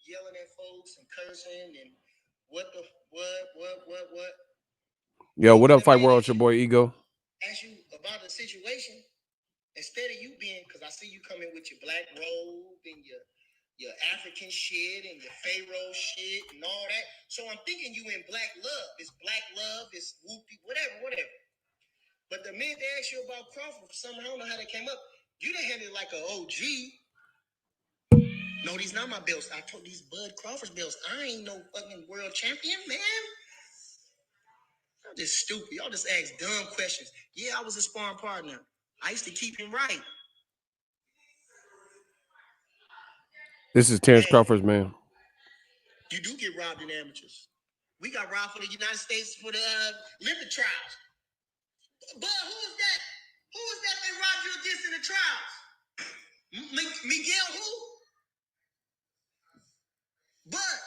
yelling at folks and cursing and what. Yo, what up, Fight World? It's your boy Ego. Ask you about the situation instead of you being, because I see you coming with your black robe and your African shit and your Pharaoh shit and all that. So I'm thinking you in black love. It's black love. It's whoopie, whatever. But the minute they asked you about Crawford, for some, I don't know how they came up. You done had it like an OG. No, these not my belts. I told these Bud Crawford's belts. I ain't no fucking world champion, man. I'm just stupid. Y'all just ask dumb questions. Yeah, I was a sparring partner. I used to keep him right. This is Terrence Crawford's man. You do get robbed in amateurs. We got robbed for the United States for the Olympic trials. But who is that? Who is that robbed you against in the trials? Miguel who? But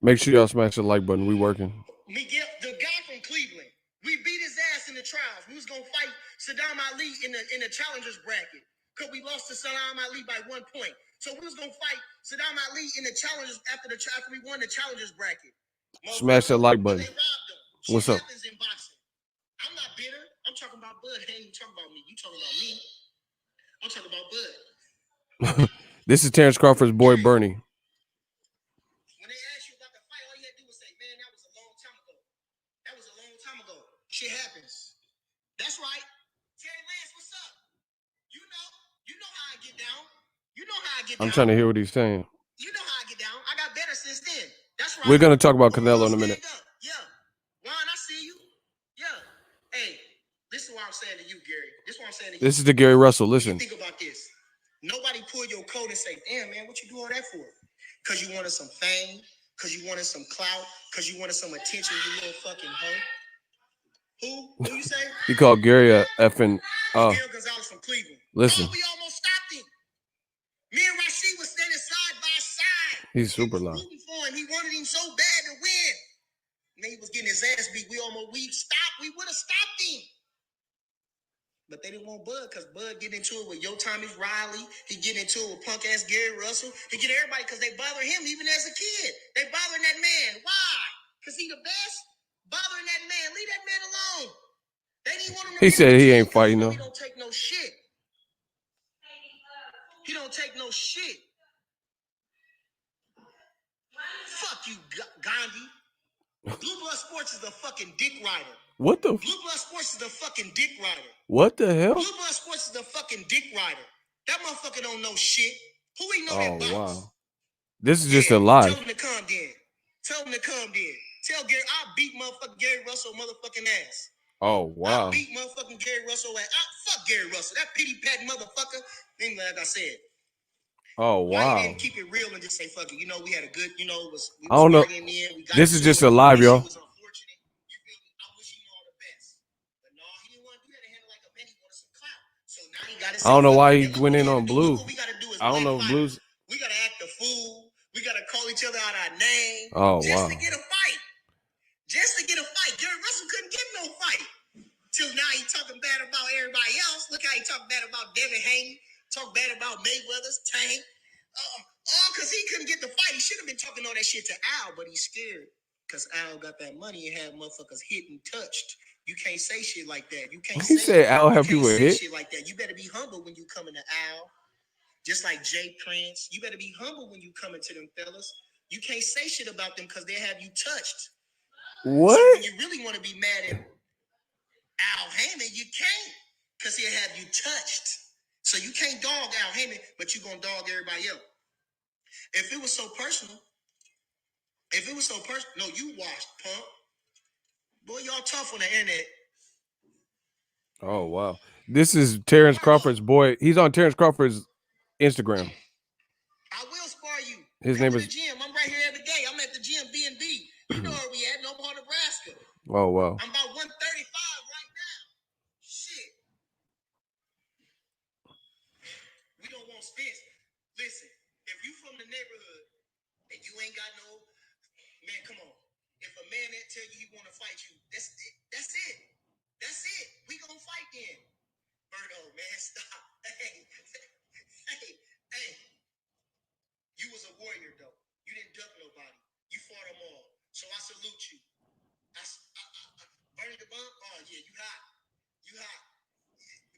make sure y'all smash the like button. We working. Miguel, the guy from Cleveland, we beat his ass in the trials. We was gonna fight Saddam Ali in the challengers bracket because we lost to Saddam Ali by 1 point. So we was gonna fight Saddam Ali in the challengers after we won the challengers bracket. Smash that like button. What's up? In boxing. I'm not bitter. I'm talking about Bud. Hey, you talking about me? You talking about me? I'm talking about Bud. This is Terrence Crawford's boy Bernie. When they ask you about the fight, all you had to do was say, "Man, that was a long time ago. That was a long time ago. Shit happens." That's right. Terry Lance, what's up? You know how I get down. You know how I get down. I'm trying to hear what he's saying. You know how I get down. I got better since then. That's right. We're gonna talk about Canelo in a minute. Yeah. Juan, I see you. Yeah. Hey, this is what I'm saying to you, Gary. This is what I'm saying to you. This is the Gary Russell. Listen. Think about this. Nobody pull your coat and say, "Damn, man, what you do all that for?" Because you wanted some fame, because you wanted some clout, because you wanted some attention, you little fucking hoe. Who you say? He called Gary a effing. Gary Gonzalez from Cleveland. Listen. Oh, we almost stopped him. Me and Rashid was standing side by side. He's super loud. Rooting for him. He wanted him so bad to win. And then he was getting his ass beat. We stopped. We would have stopped him. But they didn't want Bud because Bud getting into it with Yo Thomas Riley. He getting into it with punk ass Gary Russell. He get everybody because they bother him even as a kid. They bothering that man. Why? Because he the best? Bothering that man. Leave that man alone. They didn't want him to. He said he ain't fighting though. He don't take no shit. He don't take no shit. Fuck you, Gandhi. Blue Blood Sports is the fucking dick rider. What the? Blue Blood Sports is the fucking dick rider. What the hell? Blue Blood Sports is the fucking dick rider. That motherfucker don't know shit. Who he know that box? Wow. This is just a lie. Tell him to come then. Tell him to come then. Tell Gary, I'll beat motherfucking Gary Russell motherfucking ass. Oh, wow. I'll beat motherfucking Gary Russell ass. Fuck Gary Russell. That pity pat motherfucker. Then like I said. Oh, wow. Why you didn't keep it real and just say, fuck it. You know, we had a good, you know, I don't know. This is just a live, yo. I wish he knew all the best. But no, he didn't want to do that. He had like a man. He wanted some clout. So now he got to say, I don't know why he went in on Blue. What we got to do is I don't know if Blue's. We got to act the fool. We got to call each other out our name. Oh, just wow. to get a fight. Just to get a fight. Gary Russell couldn't get no fight. Till now he talking bad about everybody else. Look how he talk bad about Devin Haney. Talk bad about Mayweather's Tank. All because he couldn't get the fight. He should have been talking all that shit to Al, but he's scared. Because Al got that money and had motherfuckers hit and touched. You can't say shit like that. You can't say Al have people hit shit like that. You better be humble when you come into Al. Just like Jay Prince. You better be humble when you come into them fellas. You can't say shit about them because they have you touched. What? So when you really want to be mad at Al Heyman, you can't. Because he'll have you touched. So you can't dog Al Heyman, but you gonna dog everybody else. If it was so personal, no, you washed, punk. Boy, y'all tough on the internet. Oh, wow. This is Terrence Crawford's boy. He's on Terrence Crawford's Instagram. I will spar you. His name is. The gym. I'm right here every day. I'm at the gym, B&B. You know where we at? No more Nebraska. Oh, wow. I'm about 135 right now. Shit. We don't want Spence. Listen, if you from the neighborhood and you ain't got no, man, come on. If a man that tell you he want to fight you, that's it. That's it. That's it. We gonna fight then. Birdo, man, stop. Hey. You was a warrior, though. You didn't duck nobody. You fought them all. So I salute you. Bernie the Bump? Oh, yeah, you hot. You hot.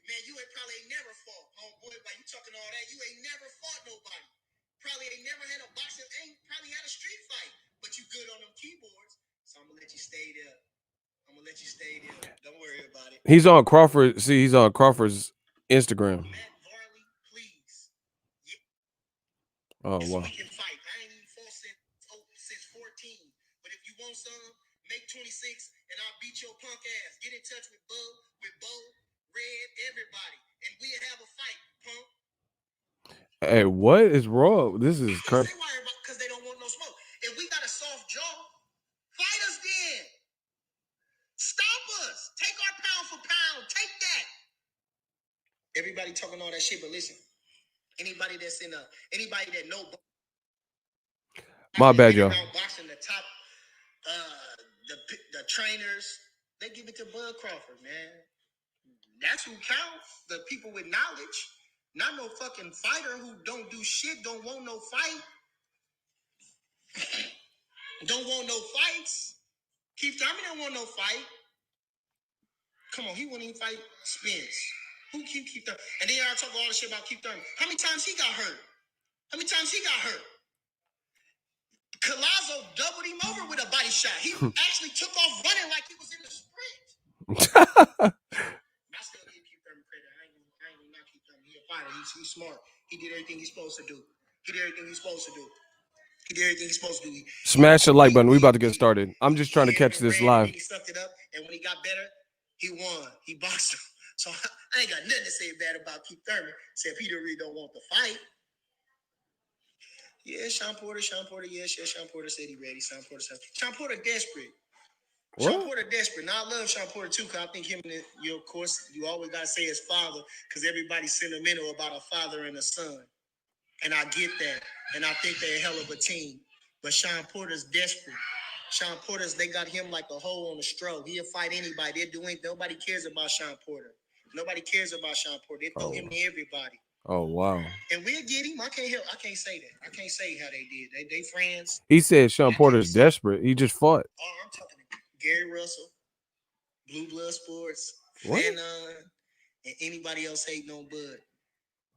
Man, you probably ain't never fought. Homeboy, while you talking all that, you ain't never fought nobody. Probably ain't never had a boxing, ain't probably had a street fight. But you good on them keyboards. So I'm going to let you stay there. Don't worry about it. He's on Crawford. See, he's on Crawford's Instagram. Matt Varley, please. Oh, so wow. we can fight. I ain't even fought since 14. But if you want some, make 26 and I'll beat your punk ass. Get in touch with Bo, Red, everybody. And we'll have a fight, punk. Hey, what is wrong? This is crazy. Because they don't want no smoke. If we got a soft jaw, fight us then. Stop us. Take our pound for pound. Take that. Everybody talking all that shit, but listen. Anybody that's anybody that know my bad, y'all. Boxing, the top, the trainers, they give it to Bud Crawford, man. That's who counts. The people with knowledge, not no fucking fighter who don't do shit, don't want no fight, don't want no fights. Keith Thurman don't want no fight. Come on, he wouldn't even fight Spence. Who Keith Thurman? And then y'all talk all the shit about Keith Thurman. How many times he got hurt? Collazo doubled him over with a body shot. He actually took off running like he was in a sprint. I still give Keith Thurman credit. I ain't not Keith Thurman. He's a fighter. He's smart. He did everything he's supposed to do. Smash the like button. We about to get started. I'm just trying to catch this live. He sucked it up, and when he got better, he won. He boxed him. So I ain't got nothing to say bad about Keith Thurman. Except he really don't want the fight. Yeah, Sean Porter. Yeah, Sean Porter said he ready. Sean Porter desperate. What? Sean Porter desperate. Now I love Sean Porter too, because I think him and you, of course, you always gotta say his father, because everybody's sentimental about a father and a son. And I get that. And I think they're a hell of a team. But Sean Porter's desperate. They got him like a hole on a straw. He'll fight anybody. They'll do anything. Nobody cares about Sean Porter. They throw him to everybody. Oh, wow. And we'll get him. I can't say that. I can't say how they did. They friends. He said Sean Porter's desperate. He just fought. Oh, I'm talking to Gary Russell, Blue Blood Sports, What? Fanon, and anybody else hating on Bud.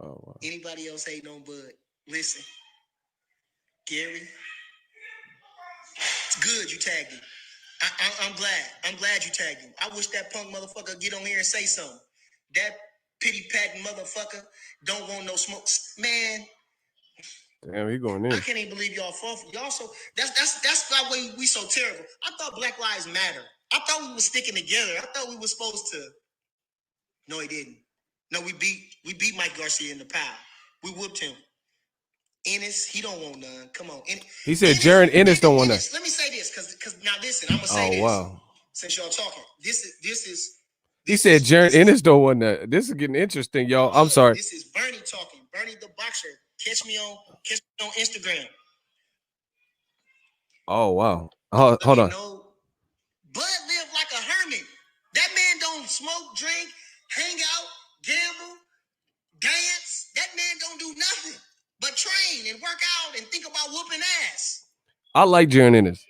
Oh, wow. Anybody else hating on Bud. Listen, Gary, it's good you tagged him. I'm glad you tagged him. I wish that punk motherfucker get on here and say something. That pity-patting motherfucker don't want no smoke. Man. Damn, he going in. I can't even believe y'all fought for y'all. So that's why we so terrible. I thought Black Lives Matter. I thought we were sticking together. I thought we were supposed to. No, he didn't. No, we beat Mike Garcia in the power. We whooped him. Ennis, he don't want none. Come on. He said Jaron Ennis don't want none. Let me say this, because now listen, I'm gonna say this. Wow. Since y'all talking, this is. He said Jaron Ennis don't want that. This is getting interesting, y'all. I'm sorry. This is Bernie talking. Bernie the boxer. Catch me on Instagram. Oh, wow. Hold on. Bud lived like a hermit. That man don't smoke, drink, hang out, gamble, dance. That man don't do nothing but train and work out and think about whooping ass. I like Jaron Ennis.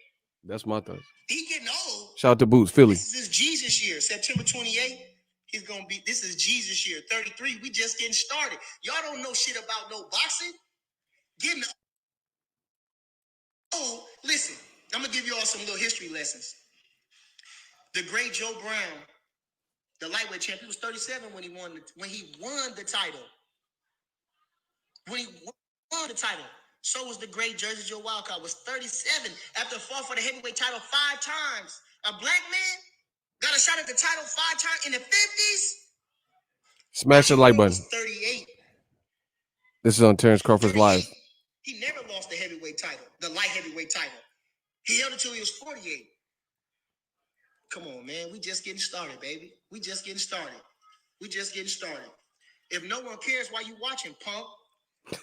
That's my thought. He getting old. Shout out to Boots, Philly. This is his Jesus year, September 28th. This is Jesus year, 33. We just getting started. Y'all don't know shit about no boxing. Listen, I'm gonna give you all some little history lessons. The great Joe Brown, the lightweight champ, he was 37 when he won the title. When he won the title. So was the great Jersey Joe Wildcat, was 37 after fought for the heavyweight title 5 times. A black man got a shot at the title 5 times in the 50s. Smash the like button. 38. This is on Terrence Crawford's Live. He never lost the heavyweight title, the light heavyweight title. He held it till he was 48. Come on, man. We just getting started, baby. We just getting started. If no one cares, why you watching, punk?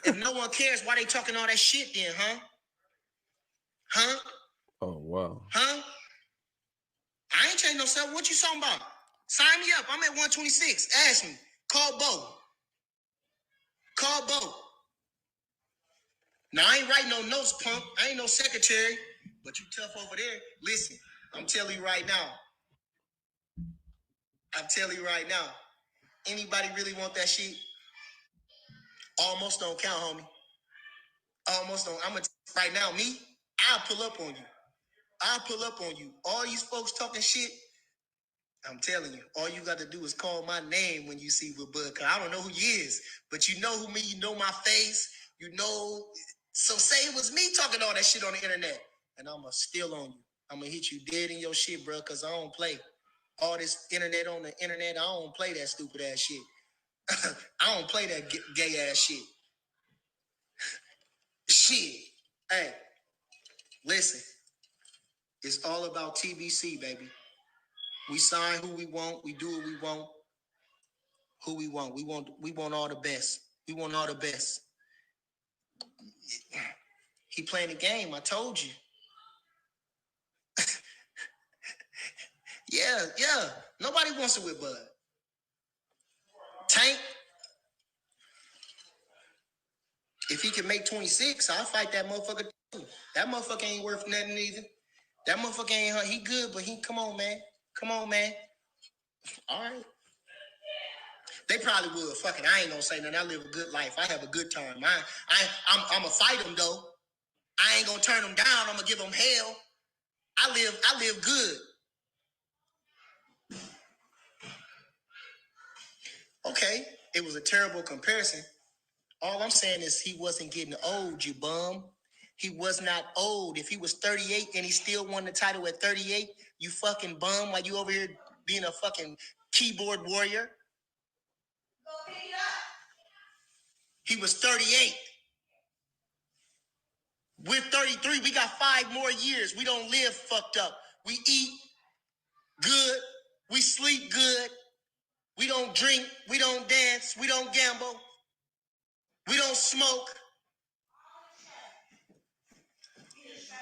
If no one cares, why they talking all that shit then, huh? Huh? Oh, wow. Huh? I ain't changing no stuff. What you talking about? Sign me up. I'm at 126. Ask me. Call Bo. Now, I ain't writing no notes, punk. I ain't no secretary, but you tough over there. Listen, I'm telling you right now. Anybody really want that shit? Almost don't count, homie. Almost don't. I'm going to right now, me, I'll pull up on you. All these folks talking shit, I'm telling you, all you got to do is call my name when you see with Bud. Cause I don't know who you is, but you know who me, you know my face, you know. So say it was me talking all that shit on the internet, and I'ma steal on you. I'ma hit you dead in your shit, bro, cause I don't play. All this internet on the internet, I don't play that stupid ass shit. I don't play that gay ass shit. Shit. Hey, listen. It's all about TBC, baby. We sign who we want. We do what we want. Who we want. We want all the best. We want all the best. He playing the game. I told you. Yeah. Nobody wants it with Bud. Tank. If he can make 26, I'll fight that motherfucker too. That motherfucker ain't worth nothing either. That motherfucker ain't he good, but come on, man. All right. They probably would. Fuck it. I ain't gonna say nothing. I live a good life. I have a good time. I'm gonna fight them though. I ain't gonna turn them down. I'm gonna give them hell. I live good. Okay. It was a terrible comparison. All I'm saying is he wasn't getting old, you bum. He was not old. If he was 38 and he still won the title at 38, you fucking bum, while you over here being a fucking keyboard warrior. He was 38. We're 33. We got 5 more years. We don't live fucked up. We eat good. We sleep good. We don't drink. We don't dance. We don't gamble. We don't smoke.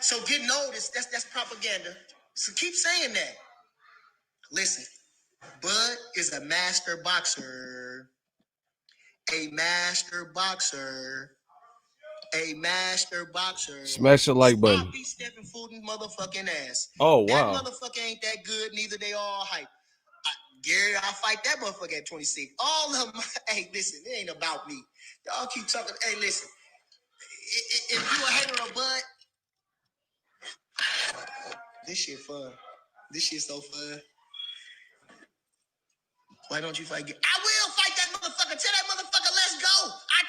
So getting old that's propaganda. So keep saying that. Listen, Bud is a master boxer. A master boxer. Smash the like button. Stop stepping footing motherfucking ass. Oh, That wow. motherfucker ain't that good. Neither they all hype. Gary, I'll fight that motherfucker at 26. All of them. Hey, listen, it ain't about me. Y'all keep talking. Hey, listen. If you a hater of Bud, this shit fun. This shit so fun. Why don't you fight? I will fight that motherfucker. Tell that motherfucker, let's go. I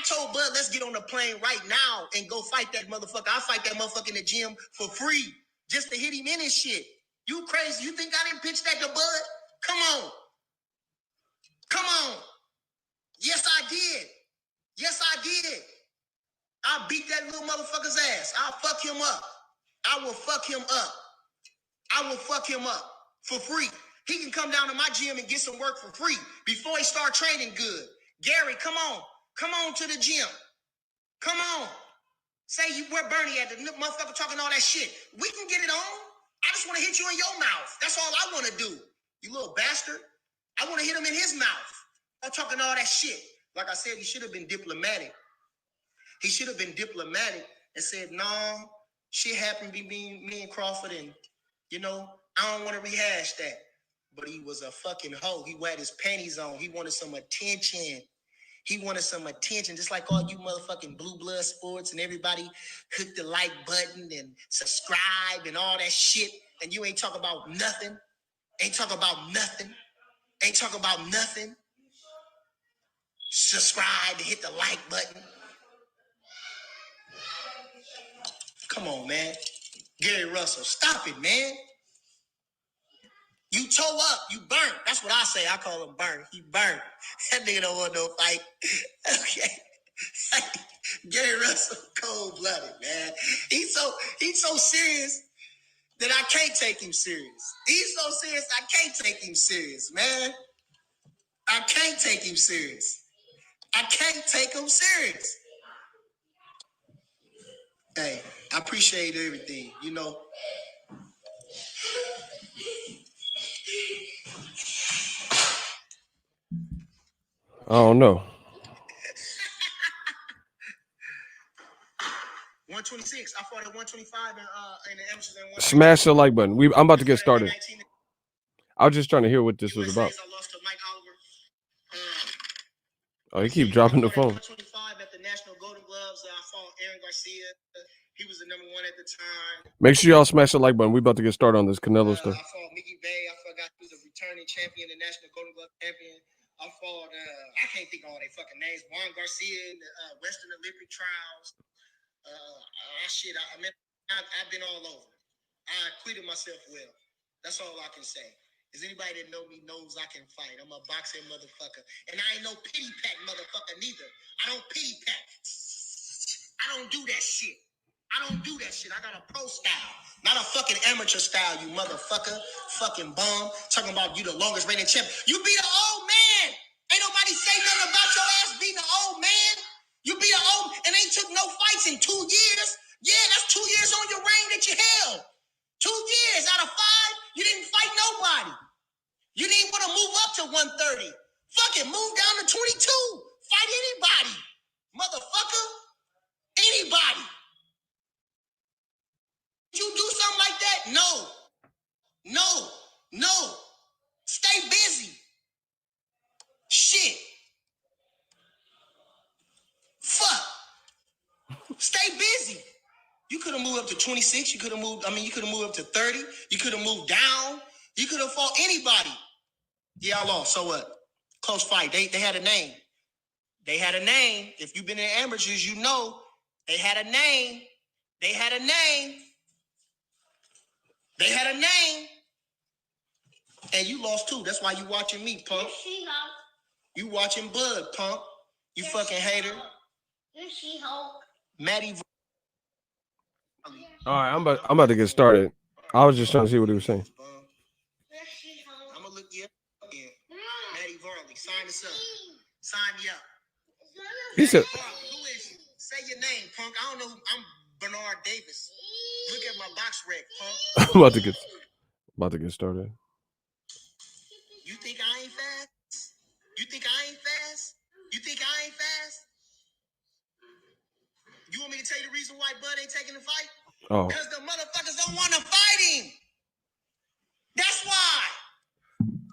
told Bud, let's get on the plane right now and go fight that motherfucker. I'll fight that motherfucker in the gym for free just to hit him in his shit. You crazy? You think I didn't pitch that to Bud? Come on. Yes, I did. I'll beat that little motherfucker's ass. I'll fuck him up. I will fuck him up for free. He can come down to my gym and get some work for free before he start training good. Gary, come on to the gym. Come on. Say you where Bernie at, the motherfucker talking all that shit. We can get it on. I just want to hit you in your mouth. That's all I want to do. You little bastard. I want to hit him in his mouth. I'm talking all that shit. Like I said, he should have been diplomatic. And said, no, shit happened between me and Crawford, and, I don't want to rehash that. But he was a fucking hoe. He had his panties on. He wanted some attention. Just like all you motherfucking blue blood sports and everybody hit the like button and subscribe and all that shit. And you ain't talk about nothing. Subscribe and hit the like button. Come on, man. Gary Russell, stop it, man. You toe up, you burnt. That's what I say. I call him burnt. He burnt. That nigga don't want no fight. Okay. Gary Russell, cold-blooded, man. He's so serious that I can't take him serious. He's so serious, I can't take him serious, man. I can't take him serious. Hey, I appreciate everything, I don't know. 126. I fought at 125 in the amateurs and 126. Smash the like button. I'm about to get started. I was just trying to hear what this was about. I lost to Mike Oliver. Oh, you keep dropping the phone. 125 at the National Golden Gloves. I fought Aaron Garcia. He was the #1 at the time. Make sure y'all smash the like button. We about to get started on this Canelo stuff. I fought Mickey Bay. I forgot he was a returning champion, the National Golden Glove champion. I fought, I can't think of all their fucking names. Juan Garcia in the Western Olympic trials. I've been all over. I acquitted myself well. That's all I can say. Is anybody that know me knows I can fight. I'm a boxing motherfucker. And I ain't no pity pat motherfucker neither. I don't pity pat. I don't do that shit. I got a pro style, not a fucking amateur style, you motherfucker. Fucking bum. Talking about you the longest reigning champ. You be the old man. Ain't nobody say nothing about your ass being the old man. You be the old, and ain't took no fights in 2 years. Yeah, that's 2 years on your reign that you held. 2 years out of 5, you didn't fight nobody. You didn't want to move up to 130. Fucking move down to 22. Fight anybody. Motherfucker. Anybody. You do something like that? No. Stay busy. Shit. Fuck. Stay busy. You could have moved up to 26. You could have moved up to 30. You could have moved down. You could have fought anybody. Yeah, I lost. So what? Close fight. They had a name. If you've been in amateurs, you know they had a name. And you lost too. That's why you watching me, punk. You watching Bud, punk. You fucking hater. Maddie. All right, I'm about to get started. I was just trying to see what he was saying. I'm gonna look you up again. Maddie Varley, sign us up. Sign me up. He said, "Who is you? Say your name, punk." I don't know. I'm Bernard Davis. Look at my box rec, punk. I'm about to get started. You think I ain't fast? You think I ain't fast? You want me to tell you the reason why Bud ain't taking the fight? Oh. Because the motherfuckers don't want to fight him. That's why.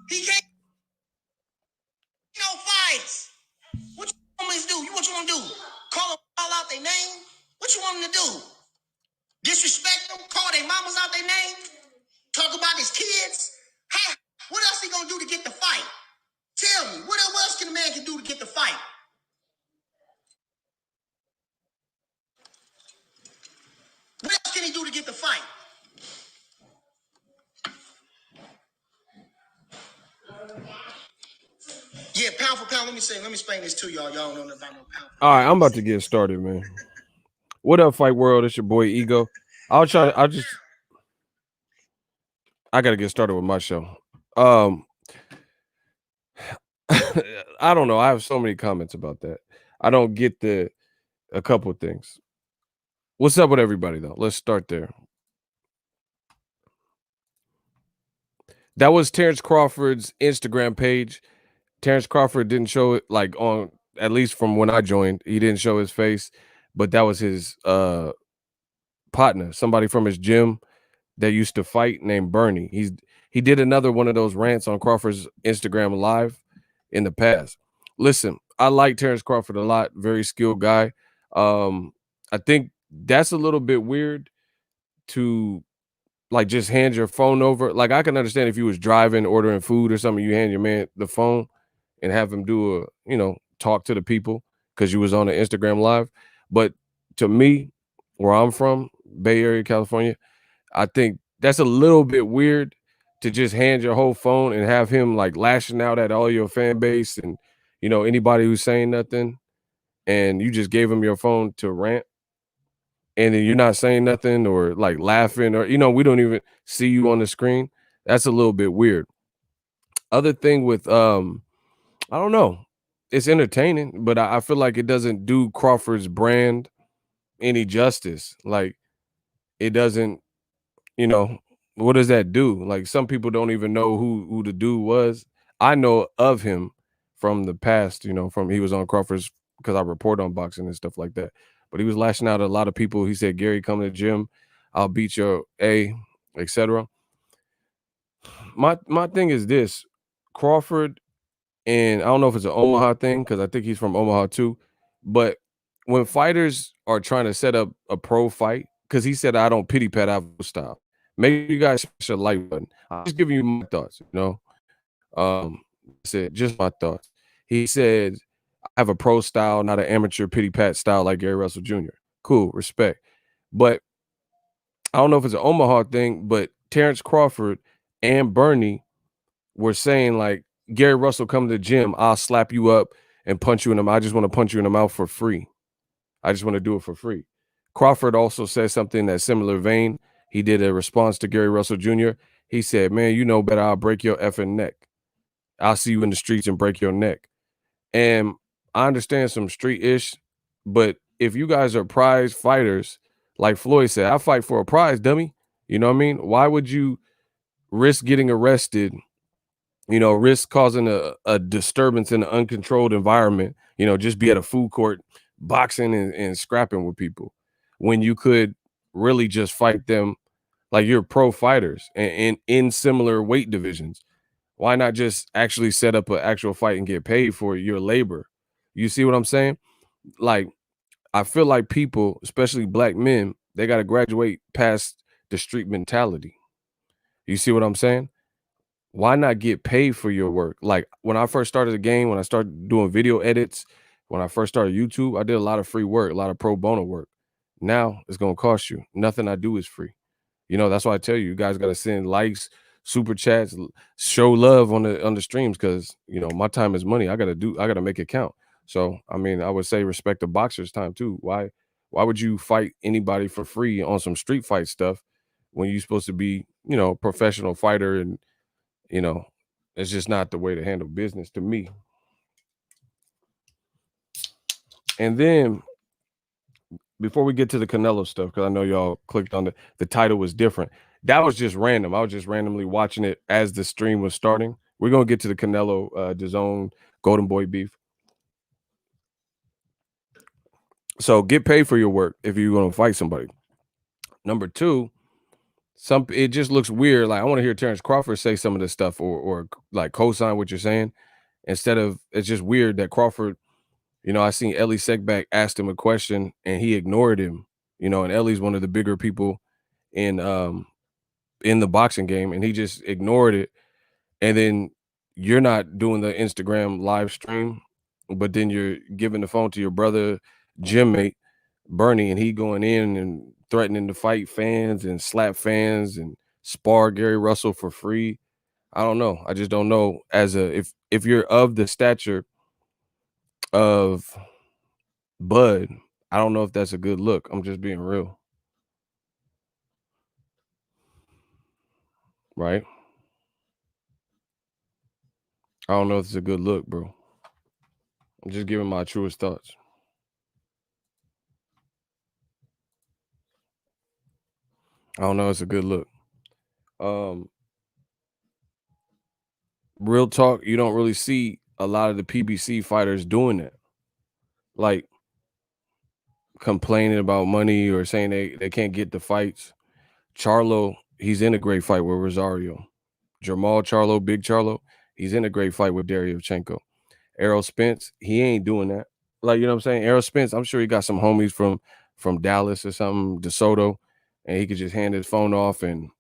He can't no fights. What you want me to do? What you want to do? Call out their name? What you want him to do? Disrespect them? Call their mamas out their name? Talk about his kids? Hey, what else he gonna do to get the fight? Tell me, what else can a man do to get the fight? What else can he do to get the fight? Yeah, pound for pound. Let me explain this to y'all. Y'all don't know about no pound. All right, I'm about to get started, man. What up, Fight World? It's your boy Ego. I gotta get started with my show. I don't know. I have so many comments about that. I don't get a couple of things. What's up with everybody though? Let's start there. That was Terrence Crawford's Instagram page. Terrence Crawford didn't show it, like, on, at least from when I joined, he didn't show his face, but that was his partner, somebody from his gym that used to fight, named Bernie. He did another one of those rants on Crawford's Instagram live in the past. Listen, I like Terrence Crawford a lot, very skilled guy. I think that's a little bit weird to, like, just hand your phone over. Like, I can understand if you was driving, ordering food or something, you hand your man the phone and have him do talk to the people because you was on an Instagram live. But to me, where I'm from, Bay Area, California, I think that's a little bit weird to just hand your whole phone and have him, like, lashing out at all your fan base and, anybody who's saying nothing, and you just gave him your phone to rant. And then you're not saying nothing or, like, laughing, or, we don't even see you on the screen. That's a little bit weird. Other thing with, I don't know. It's entertaining, but I feel like it doesn't do Crawford's brand any justice. Like, it doesn't, what does that do? Like, some people don't even know who the dude was. I know of him from the past, from he was on Crawford's, because I report on boxing and stuff like that. but he was lashing out at a lot of people. He said, Gary, come to the gym, I'll beat your A, etc. My thing is this: Crawford, and I don't know if it's an Omaha thing because I think he's from Omaha too. But when fighters are trying to set up a pro fight, because he said I don't pity pat Alvarez style. Make you guys smash a like button. I'm just giving you my thoughts. That's it. Just my thoughts. He said I have a pro style, not an amateur pity pat style like Gary Russell Jr. Cool, respect. But I don't know if it's an Omaha thing, but Terrence Crawford and Bernie were saying like, Gary Russell, come to the gym, I'll slap you up and punch you in the mouth. I just want to punch you in the mouth for free. I just want to do it for free. Crawford also said something in that similar vein. He did a response to Gary Russell Jr. He said, man, you know better, I'll break your effing neck. I'll see you in the streets and break your neck. And I understand some street-ish, but if you guys are prize fighters, like Floyd said, I fight for a prize, dummy. You know what I mean? Why would you risk getting arrested, risk causing a disturbance in an uncontrolled environment, just be at a food court boxing and scrapping with people when you could really just fight them like you're pro fighters and in similar weight divisions? Why not just actually set up an actual fight and get paid for your labor? You see what I'm saying? Like, I feel like people, especially black men, they got to graduate past the street mentality. You see what I'm saying? Why not get paid for your work? Like when I first started the game, when I started doing video edits, when I first started YouTube, I did a lot of free work, a lot of pro bono work. Now it's going to cost you. Nothing I do is free. That's why I tell you, you guys got to send likes, super chats, show love on the streams because my time is money. I gotta make it count. So I mean, I would say respect the boxer's time too. Why would you fight anybody for free on some street fight stuff when you're supposed to be, professional fighter? And you know, it's just not the way to handle business to me. And then before we get to the Canelo stuff, because I know y'all clicked on the title was different. That was just random. I was just randomly watching it as the stream was starting. We're gonna get to the Canelo Dazn Goldenboy beef. So get paid for your work if you're gonna fight somebody. Number two, it just looks weird. Like I want to hear Terrence Crawford say some of this stuff or like co-sign what you're saying. Instead of, it's just weird that Crawford, I seen Ellie Seckback asked him a question and he ignored him. And Ellie's one of the bigger people in the boxing game, and he just ignored it. And then you're not doing the Instagram live stream, but then you're giving the phone to your brother, gym mate, Bernie, and he going in and threatening to fight fans and slap fans and spar Gary Russell for free. I don't know. I just don't know. If you're of the stature of Bud, I don't know if that's a good look. I'm just being real. Right? I don't know if it's a good look, bro. I'm just giving my truest thoughts. I don't know. It's a good look. Real talk, you don't really see a lot of the PBC fighters doing that. Like complaining about money or saying they can't get the fights. Charlo, he's in a great fight with Rosario. Jamal Charlo, Big Charlo, he's in a great fight with Deryevchenko. Errol Spence, he ain't doing that. Like, you know what I'm saying? Errol Spence, I'm sure he got some homies from Dallas or something, DeSoto, and he could just hand his phone off and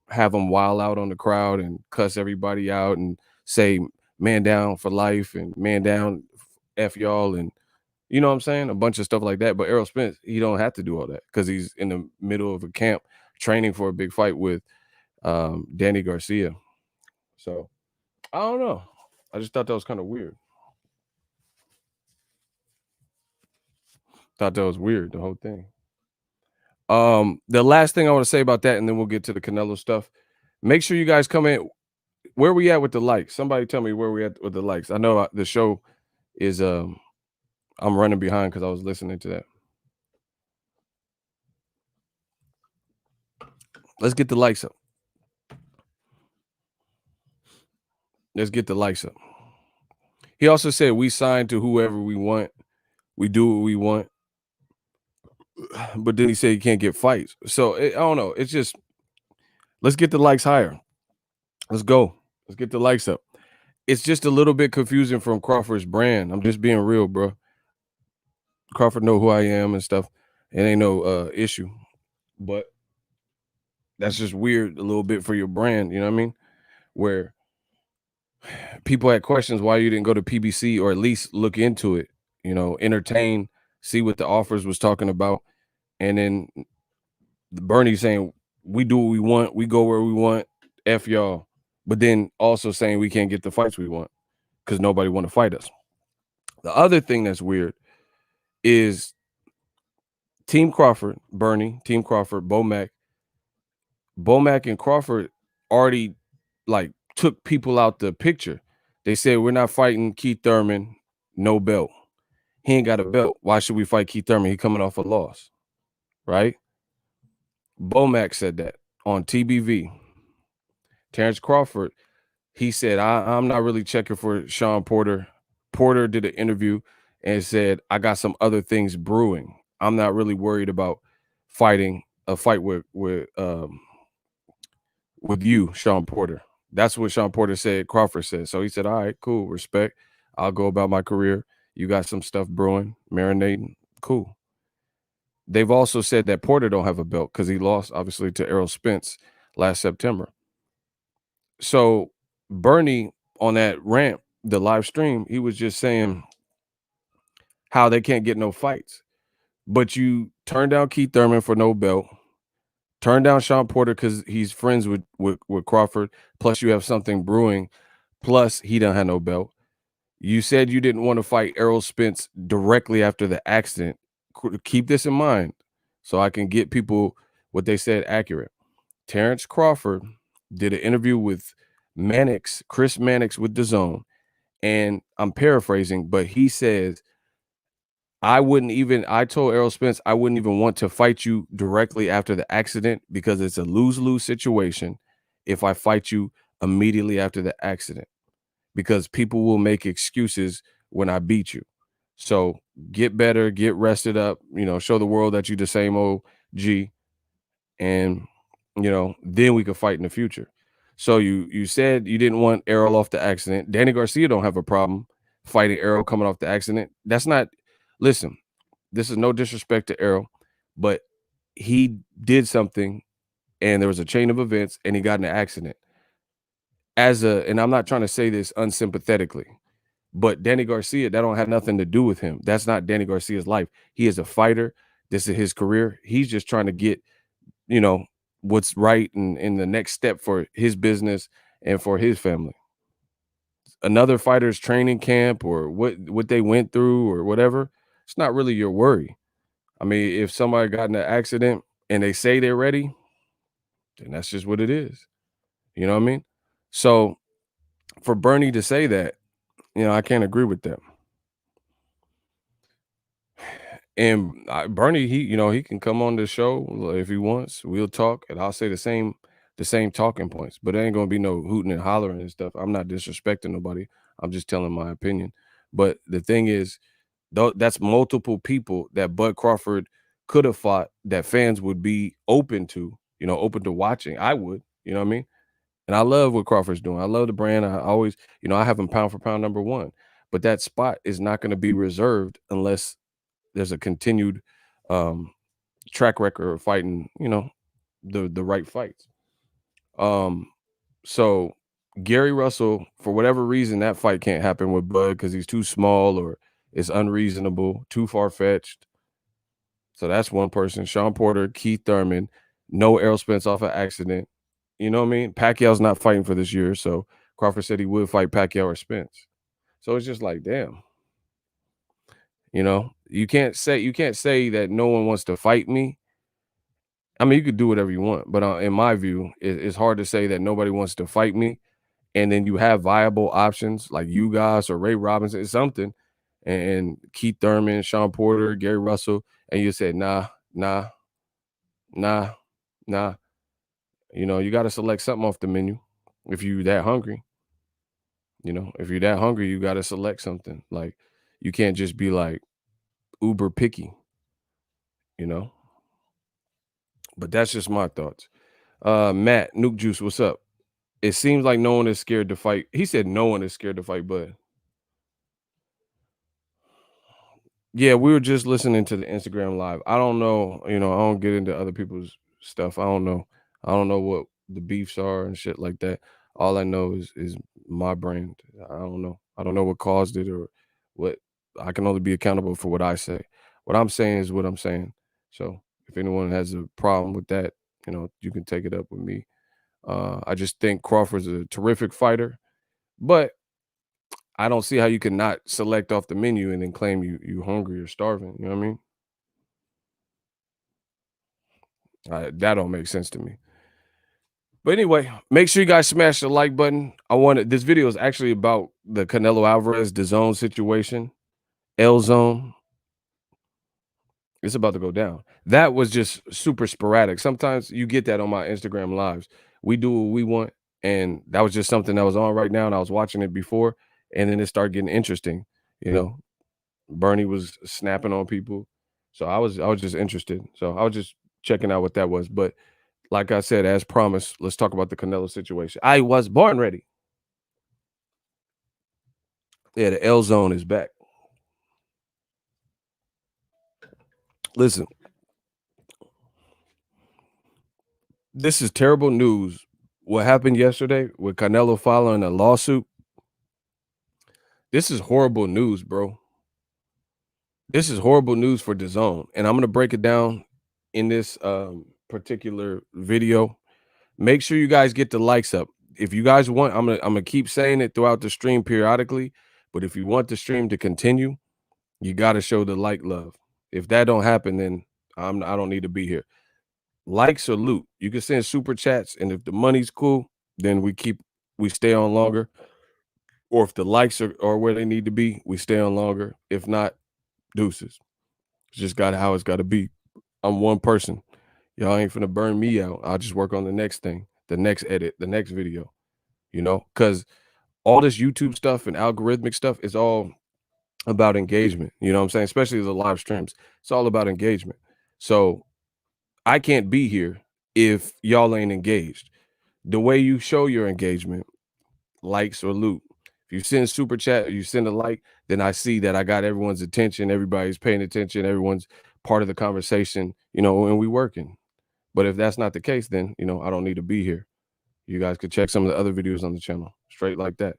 have them wild out on the crowd and cuss everybody out and say man down for life and man down F y'all and you know what I'm saying? A bunch of stuff like that. But Errol Spence, he don't have to do all that because he's in the middle of a camp training for a big fight with Danny Garcia. So I don't know. I just thought that was kind of weird. Thought that was weird, the whole thing. The last thing I want to say about that, and then we'll get to the Canelo stuff. Make sure you guys come in. Where we at with the likes? Somebody tell me where we at with the likes. I know the show is I'm running behind because I was listening to that. Let's get the likes up. Let's get the likes up. He also said we sign to whoever we want. We do what we want. but then he said he can't get fights. So I don't know. It's just, let's get the likes higher. Let's go. Let's get the likes up. It's just a little bit confusing from Crawford's brand. I'm just being real, bro. Crawford know who I am and stuff. It ain't no issue. But that's just weird a little bit for your brand, you know what I mean? Where people had questions why you didn't go to PBC or at least look into it, entertain, see what the offers was talking about. And then Bernie saying, we do what we want, we go where we want, F y'all. But then also saying we can't get the fights we want because nobody want to fight us. The other thing that's weird is Team Crawford, Bernie, Team Crawford, Bomac and Crawford already like took people out the picture. They said we're not fighting Keith Thurman, no belt. He ain't got a belt. Why should we fight Keith Thurman? He coming off a loss, right? Bomac said that on TBV. Terrence Crawford, he said, I'm not really checking for Sean Porter. Porter did an interview and said, I got some other things brewing. I'm not really worried about fighting a fight with you, Sean Porter. That's what Sean Porter said, Crawford said. So he said, all right, cool, respect. I'll go about my career. You got some stuff brewing, marinating, cool. They've also said that Porter don't have a belt because he lost, obviously, to Errol Spence last September. So Bernie, on that rant, the live stream, he was just saying how they can't get no fights. But you turn down Keith Thurman for no belt, turn down Sean Porter because he's friends with Crawford, plus you have something brewing, plus he don't have no belt. You said you didn't want to fight Errol Spence directly after the accident. Keep this in mind so I can get people what they said accurate. Terrence Crawford did an interview with Chris Mannix with Dazn, and I'm paraphrasing, but he says, I told Errol Spence I wouldn't even want to fight you directly after the accident because it's a lose-lose situation if I fight you immediately after the accident, because people will make excuses when I beat you. So get better, get rested up, show the world that you the same old G, and then we could fight in the future. So you said you didn't want Errol off the accident. Danny Garcia don't have a problem fighting Errol coming off the accident. That's not, listen, this is no disrespect to Errol, but he did something and there was a chain of events and he got in an accident. And I'm not trying to say this unsympathetically, but Danny Garcia, that don't have nothing to do with him. That's not Danny Garcia's life. He is a fighter. This is his career. He's just trying to get, what's right and in the next step for his business and for his family. Another fighter's training camp or what they went through or whatever, it's not really your worry. I mean, if somebody got in an accident and they say they're ready, then that's just what it is. You know what I mean? So for Bernie to say that, I can't agree with that. And Bernie, he can come on the show if he wants. We'll talk, and I'll say the same talking points. But there ain't gonna be no hooting and hollering and stuff. I'm not disrespecting nobody. I'm just telling my opinion. But the thing is, that's multiple people that Bud Crawford could have fought that fans would be open to, open to watching. I would, you know what I mean? And I love what Crawford's doing. I love the brand. I always, I have him pound for pound number one. But that spot is not going to be reserved unless there's a continued track record of fighting, the right fights. So Gary Russell, for whatever reason, that fight can't happen with Bud because he's too small or it's unreasonable, too far-fetched. So that's one person. Sean Porter, Keith Thurman, no Errol Spence off an accident. You know what I mean? Pacquiao's not fighting for this year, so Crawford said he would fight Pacquiao or Spence. So it's just like, damn. You can't say that no one wants to fight me. I mean, you could do whatever you want, but in my view, it's hard to say that nobody wants to fight me, and then you have viable options like you guys or Ray Robinson, something, and Keith Thurman, Sean Porter, Gary Russell, and you said nah. You got to select something off the menu if you that hungry. If you're that hungry, you got to select something. Like, you can't just be like uber picky. you know. But that's just my thoughts. Matt, Nuke Juice, what's up? It seems like no one is scared to fight. He said no one is scared to fight, but yeah, we were just listening to the Instagram live. I don't know, I don't get into other people's stuff. I don't know. I don't know what the beefs are and shit like that. All I know is my brand. I don't know. I don't know what caused it or what. I can only be accountable for what I say. What I'm saying is what I'm saying. So if anyone has a problem with that, you can take it up with me. I just think Crawford's a terrific fighter, but I don't see how you can not select off the menu and then claim you hungry or starving. You know what I mean? That don't make sense to me. But anyway, make sure you guys smash the like button. This video is actually about the Canelo Alvarez Dazn situation. L zone. It's about to go down. That was just super sporadic. Sometimes you get that on my Instagram lives. We do what we want, and that was just something that was on right now, and I was watching it before, and then it started getting interesting. Bernie was snapping on people, so I was just interested. So I was just checking out what that was. But like I said, as promised, let's talk about the Canelo situation. I was born ready. Yeah, the L zone is back. Listen, this is terrible news. What happened yesterday with Canelo filing a lawsuit? This is horrible news, bro. This is horrible news for DAZN, and I'm going to break it down in this particular video. Make sure you guys get the likes up. If you guys want, I'm gonna keep saying it throughout the stream periodically, but if you want the stream to continue, you got to show the like love. If that don't happen, then I don't need to be here. Likes or loot. You can send super chats, and if the money's cool, then we stay on longer. Or if the likes are where they need to be, we stay on longer. If not, deuces. It's just how it's got to be. I'm one person. Y'all ain't finna burn me out. I'll just work on the next thing, the next edit, the next video, because all this YouTube stuff and algorithmic stuff is all about engagement. You know what I'm saying? Especially the live streams. It's all about engagement. So I can't be here if y'all ain't engaged. The way you show your engagement, likes or loot. If you send super chat or you send a like, then I see that I got everyone's attention. Everybody's paying attention. Everyone's part of the conversation, and we working. But if that's not the case, then, I don't need to be here. You guys could check some of the other videos on the channel straight like that.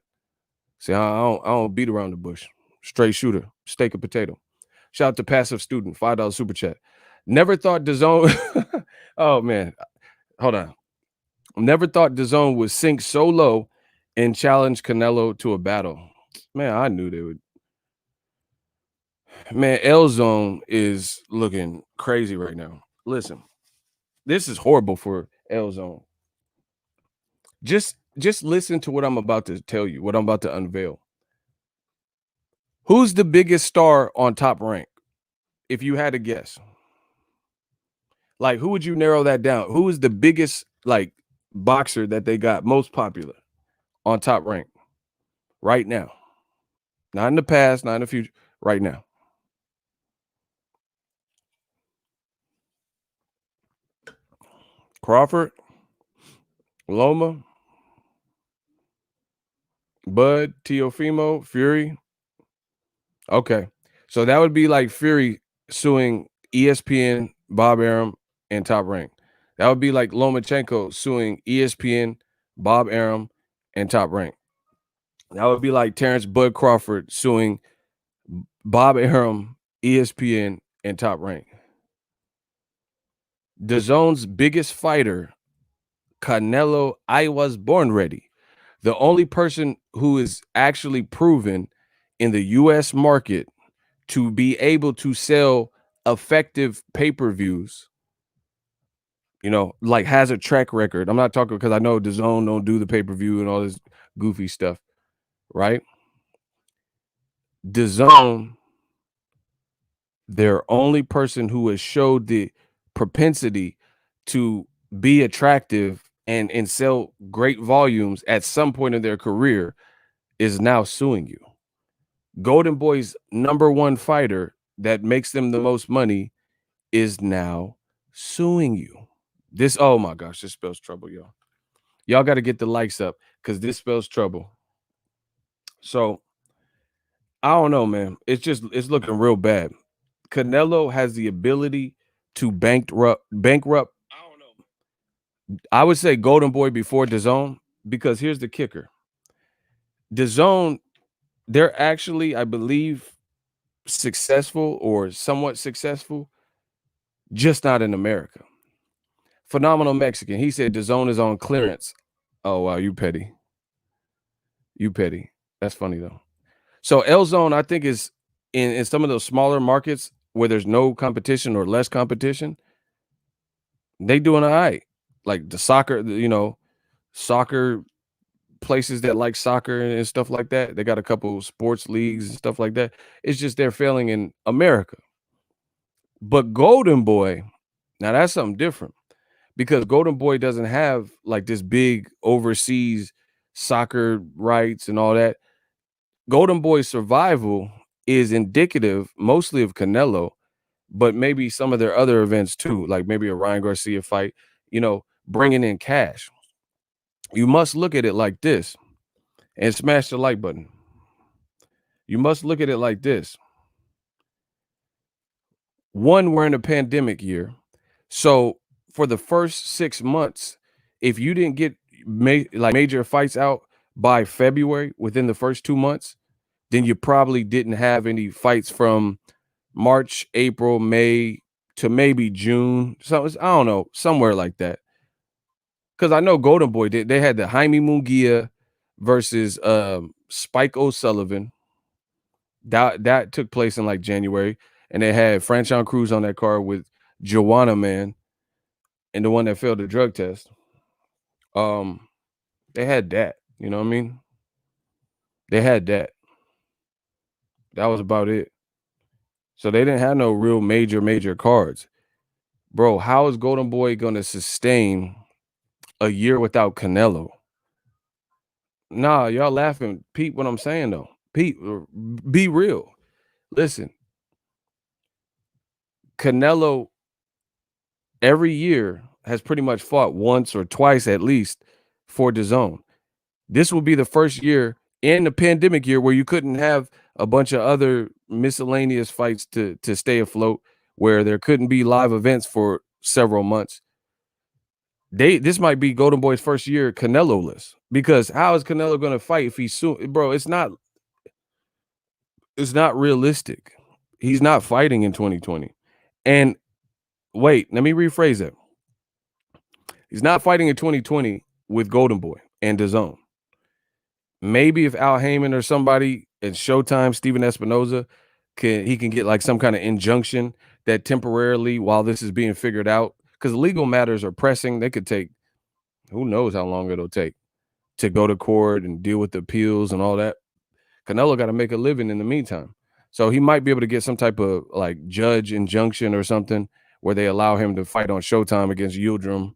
See, I don't beat around the bush. Straight shooter, steak and potato. Shout out to Passive Student, $5 super chat. Never thought DAZN. Oh, man. Hold on. Never thought DAZN would sink so low and challenge Canelo to a battle. Man, I knew they would. Man, L Zone is looking crazy right now. Listen, this is horrible for L Zone. Just listen to what I'm about to tell you, what I'm about to unveil. Who's the biggest star on Top Rank? If you had to guess. Like, who would you narrow that down? Who is the biggest, boxer that they got most popular on Top Rank right now? Not in the past, not in the future, right now. Crawford, Loma, Bud, Teofimo, Fury. Okay. So that would be like Fury suing ESPN, Bob Arum, and Top Rank. That would be like Lomachenko suing ESPN, Bob Arum, and Top Rank. That would be like Terrence Bud Crawford suing Bob Arum, ESPN, and Top Rank. DAZN's biggest fighter, Canelo, I was born ready. The only person who is actually proven in the U.S. market to be able to sell effective pay-per-views, has a track record. I'm not talking because I know DAZN don't do the pay-per-view and all this goofy stuff, right? DAZN, their only person who has showed the propensity to be attractive and sell great volumes at some point in their career is now suing you. Goldenboy's number one fighter that makes them the most money is now suing you. This, oh my gosh, this spells trouble, y'all. Y'all got to get the likes up because this spells trouble. So I don't know, man. It's looking real bad. Canelo has the ability to bankrupt. I don't know. I would say Golden Boy before Dazn, because here's the kicker. Dazn, they're actually, I believe, successful or somewhat successful, just not in America. Phenomenal Mexican. He said Dazn is on clearance. Oh wow, you petty. You petty. That's funny though. So L Zone, I think, is in some of those smaller markets where there's no competition or less competition. They doing all right. Like the soccer, soccer places that like soccer and stuff like that. They got a couple sports leagues and stuff like that. It's just they're failing in America. But Golden Boy, now that's something different because Golden Boy doesn't have like this big overseas soccer rights and all that. Golden Boy's survival is indicative mostly of Canelo, but maybe some of their other events too, like maybe a Ryan Garcia fight, bringing in cash. You must look at it like this and smash the like button. You must look at it like this. One, we're in a pandemic year. So for the first 6 months, if you didn't get major fights out by February within the first 2 months, then you probably didn't have any fights from March, April, May to maybe June. So I don't know, somewhere like that. Because I know Golden Boy did. They had the Jaime Munguia versus Spike O'Sullivan. That took place in like January, and they had Franchon Cruz on that card with Joanna Man, and the one that failed the drug test. They had that. You know what I mean? They had that. That was about it. So they didn't have no real major cards. Bro, how is Golden Boy going to sustain a year without Canelo? Nah, y'all laughing. Pete, what I'm saying though. Pete, be real. Listen, Canelo every year has pretty much fought once or twice at least for Dazn. This will be the first year in the pandemic year where you couldn't have a bunch of other miscellaneous fights to stay afloat, where there couldn't be live events for several months. This might be Golden Boy's first year Canelo-less, because how is Canelo going to fight if he's soon, bro? It's not realistic. He's not fighting in 2020. And wait, let me rephrase it. He's not fighting in 2020 with Golden Boy and Dazn. Maybe if Al Heyman or somebody at Showtime, Steven Espinoza, can get like some kind of injunction that temporarily, while this is being figured out, because legal matters are pressing, they could take, who knows how long it'll take to go to court and deal with the appeals and all that. Canelo got to make a living in the meantime. So he might be able to get some type of like judge injunction or something where they allow him to fight on Showtime against Yildirim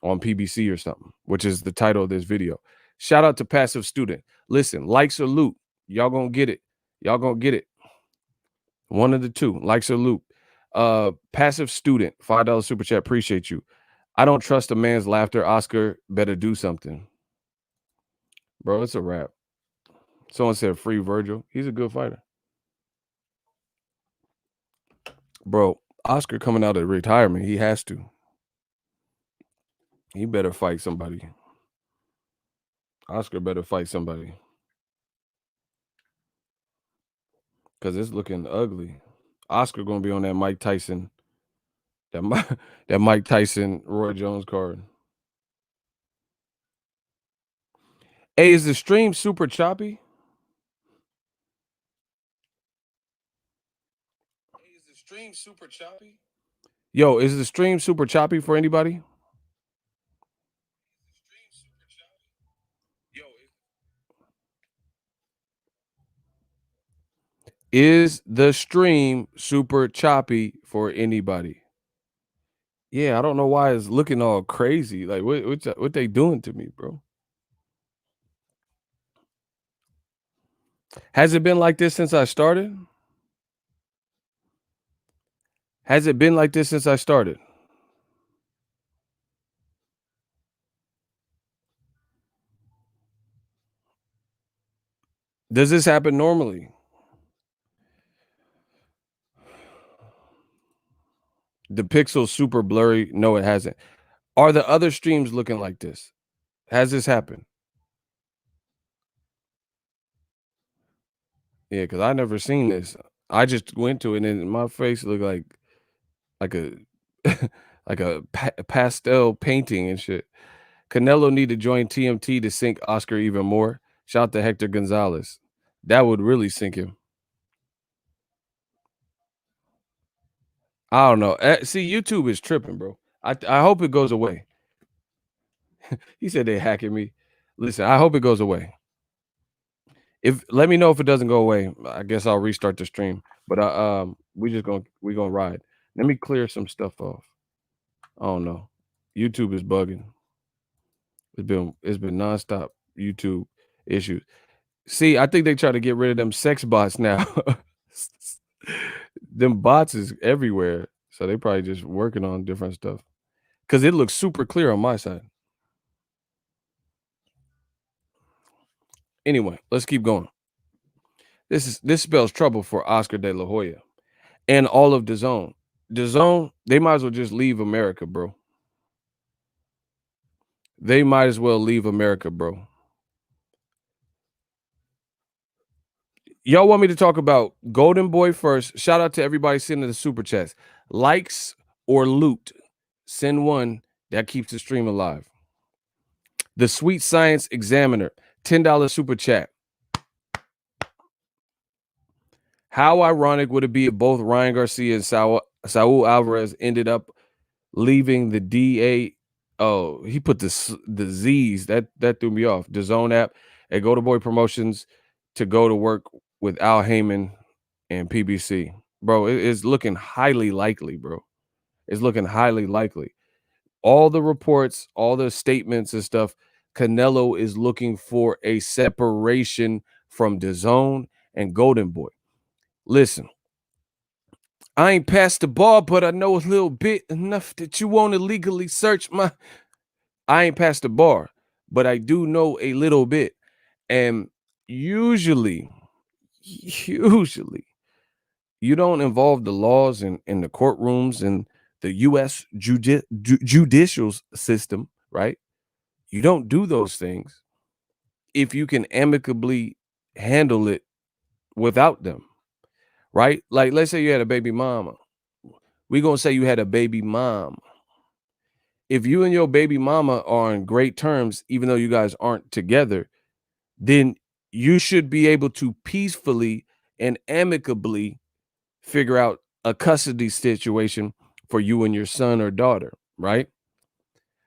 on PBC or something, which is the title of this video. Shout out to Passive Student. Listen, likes or loot. Y'all gonna get it. Y'all gonna get it. One of the two, likes or loot. Passive Student, $5 super chat. Appreciate you. I don't trust a man's laughter. Oscar better do something. Bro, it's a wrap. Someone said free Virgil. He's a good fighter. Bro, Oscar coming out of retirement, he has to. He better fight somebody. Oscar better fight somebody. Because it's looking ugly. Oscar going to be on that Mike Tyson, that Mike Tyson, Roy Jones card. Hey, is the stream super choppy? Yo, is the stream super choppy for anybody? Is the stream super choppy for anybody? Yeah, I don't know why it's looking all crazy. Like, what they doing to me, bro? Has it been like this since I started? Has it been like this since I started? Does this happen normally? The pixel's super blurry. No, it hasn't. Are the other streams looking like this? Has this happened? Yeah, because I never seen this. I just went to it and my face looked like a like a pastel painting and shit. Canelo need to join TMT to sink Oscar even more. Shout out to Hector Gonzalez. That would really sink him. I don't know. See, YouTube is tripping, bro. I hope it goes away. He said they hacking me. Listen, I hope it goes away. If let me know if it doesn't go away. I guess I'll restart the stream. But we gonna ride. Let me clear some stuff off. I don't know. YouTube is bugging. It's been nonstop YouTube issues. See, I think they try to get rid of them sex bots now. Them bots is everywhere. So they probably just working on different stuff. Cause it looks super clear on my side. Anyway, let's keep going. This spells trouble for Oscar De La Hoya and all of Dazn. Dazn, they might as well just leave America, bro. They might as well leave America, bro. Y'all want me to talk about Goldenboy first? Shout out to everybody sending the super chats. Likes or loot, send one. That keeps the stream alive. The Sweet Science Examiner, $10 super chat. How ironic would it be if both Ryan Garcia and Saul Alvarez ended up leaving the DA? Oh, he put the Z's. That threw me off. The Zone app at Goldenboy Promotions to go to work with Al Heyman and PBC. Bro, it's looking highly likely, bro. It's looking highly likely. All the reports, all the statements and stuff, Canelo is looking for a separation from DAZN and Goldenboy. Listen, I ain't passed the bar, but I know a little bit enough that you want to legally search my. I ain't passed the bar, but I do know a little bit. And usually, you don't involve the laws in the courtrooms and the U.S. judicial system, right? You don't do those things if you can amicably handle it without them, right? Like, let's say you had a baby mama. We're going to say you had a baby mom. If you and your baby mama are on great terms, even though you guys aren't together, then you should be able to peacefully and amicably figure out a custody situation for you and your son or daughter, right?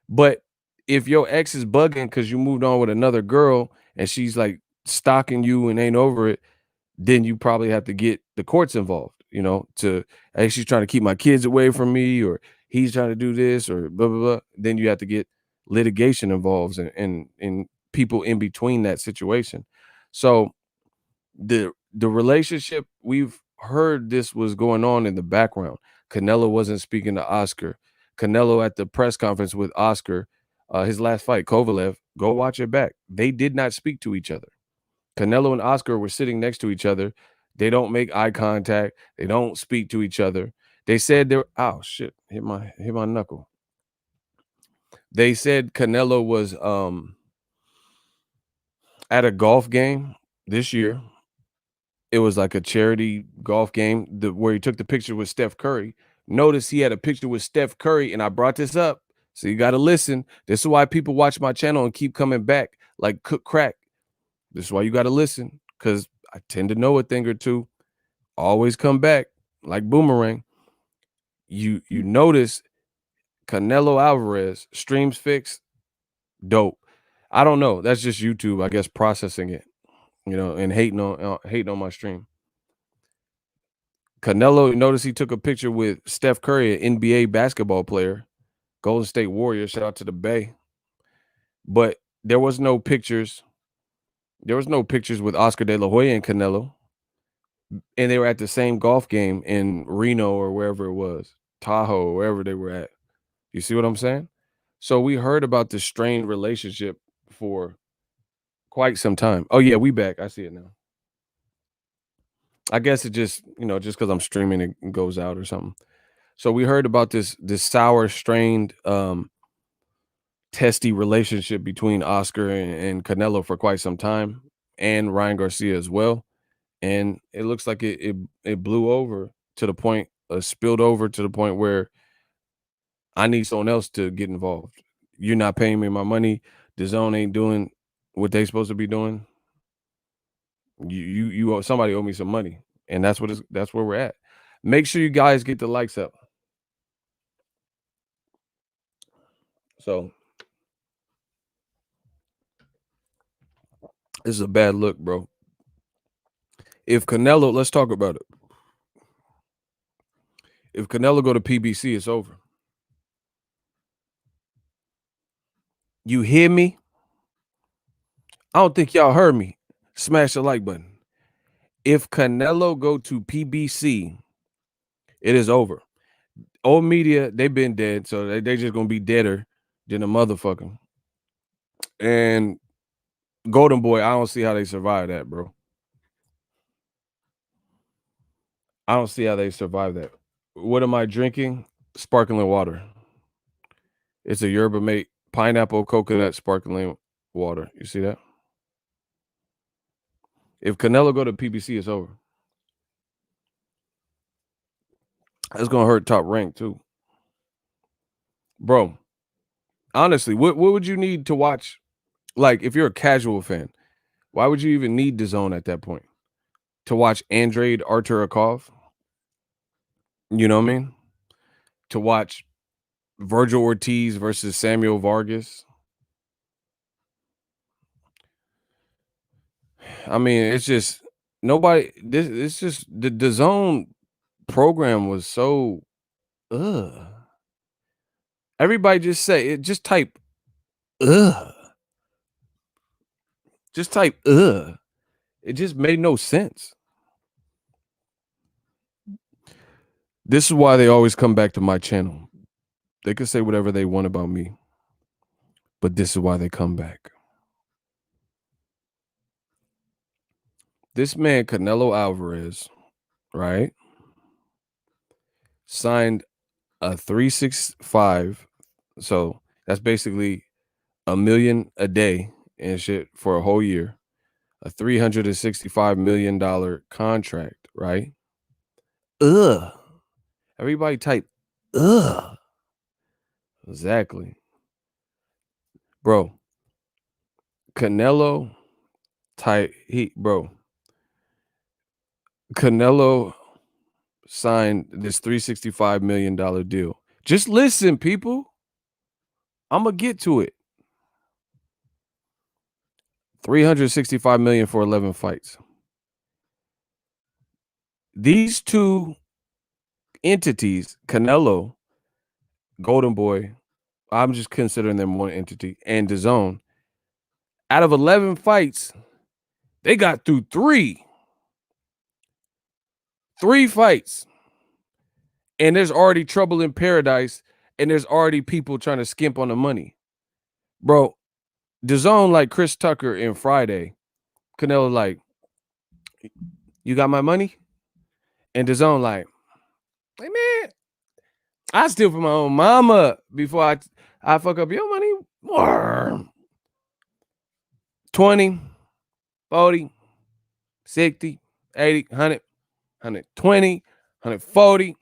But if your ex is bugging because you moved on with another girl and she's like stalking you and ain't over it, then you probably have to get the courts involved, to, hey, she's trying to keep my kids away from me, or he's trying to do this, or blah, blah, blah. Then you have to get litigation involved and people in between that situation. So the relationship, we've heard this was going on in the background. Canelo wasn't speaking to Oscar. Canelo at the press conference with Oscar, his last fight, Kovalev, go watch it back. They did not speak to each other. Canelo and Oscar were sitting next to each other. They don't make eye contact. They don't speak to each other. They said they're oh shit, hit my knuckle. They said Canelo was at a golf game this year. It was like a charity golf game where he took the picture with Steph Curry. Notice he had a picture with Steph Curry, and I brought this up. So you got to listen. This is why people watch my channel and keep coming back like cook crack. This is why you got to listen, because I tend to know a thing or two. Always come back like boomerang. You notice Canelo Alvarez streams fixed, dope. I don't know. That's just YouTube, I guess, processing it, and hating on my stream. Canelo, notice he took a picture with Steph Curry, an NBA basketball player, Golden State Warriors. Shout out to the Bay. But there was no pictures. There was no pictures with Oscar De La Hoya and Canelo. and they were at the same golf game in Reno or wherever it was, Tahoe, wherever they were at. You see what I'm saying? So we heard about this strained relationship for quite some time. Oh yeah, we back. I see it now. I guess it just, just because I'm streaming, it goes out or something. So we heard about this sour, strained, testy relationship between Oscar and Canelo for quite some time, and Ryan Garcia as well. And it looks like it blew over to the point, spilled over to the point where I need someone else to get involved. You're not paying me my money. Dazn ain't doing what they supposed to be doing. You somebody owe me some money, and that's where we're at. Make sure you guys get the likes up. So this is a bad look, bro. If Canelo, let's talk about it. If Canelo go to PBC, it's over. You hear me? I don't think y'all heard me. Smash the like button. If Canelo go to PBC, it is over. Old media, they've been dead, so they just gonna be deader than a motherfucker. And Goldenboy, I don't see how they survive that, bro. I don't see how they survive that. What am I drinking? Sparkling water. It's a yerba mate pineapple coconut sparkling water. You see that? If Canelo go to PBC, it's over. That's gonna hurt Top Rank too, bro. Honestly, what would you need to watch? Like, if you're a casual fan, why would you even need DAZN at that point to watch Andrade Arturakov? You know what I mean? To watch Virgil Ortiz versus Samuel Vargas. I mean, it's just nobody. It's just the DAZN program was so. Everybody just say it. Just type. Just type. It just made no sense. This is why they always come back to my channel. They could say whatever they want about me, but this is why they come back. This man, Canelo Alvarez, right, signed a 365. So that's basically $1 million a day and shit for a whole year. A $365 million contract, right? Everybody type Exactly. Bro. Canelo Canelo signed this $365 million deal. Just listen, people. I'm gonna get to it. $365 million for 11 fights. These two entities, Canelo, Goldenboy, I'm just considering them one entity, and DAZN, out of 11 fights, they got through three fights. And there's already trouble in paradise, and there's already people trying to skimp on the money. Bro, DAZN like Chris Tucker in Friday. Canelo like, you got my money? And DAZN like, hey man, I steal from my own mama before I fuck up your money. 20, 40, 60, 80, 100, 120, 140.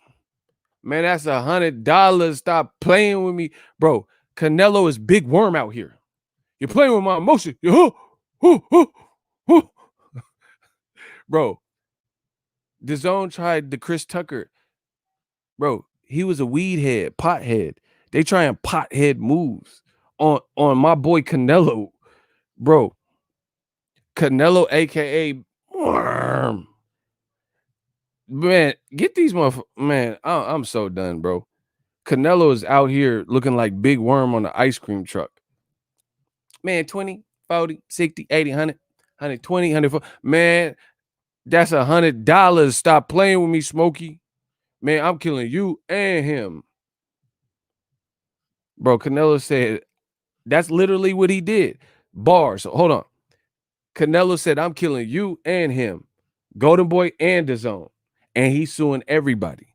Man, that's $100. Stop playing with me. Bro, Canelo is big worm out here. You're playing with my emotion. Bro, DAZN tried the Chris Tucker. Bro, he was a weed head, pothead. They trying pothead moves on my boy Canelo. Bro, Canelo, a.k.a. Worm. Man, get these motherfuckers. Man, I'm so done, bro. Canelo is out here looking like Big Worm on the ice cream truck. Man, 20, 40, 60, 80, 100, 120, 140. Man, That's $100. Stop playing with me, Smokey. Man, I'm killing you and him. Bro, Canelo said that's literally what he did. Bars. So hold on. Canelo said, I'm killing you and him. Goldenboy and Dazn. And he's suing everybody.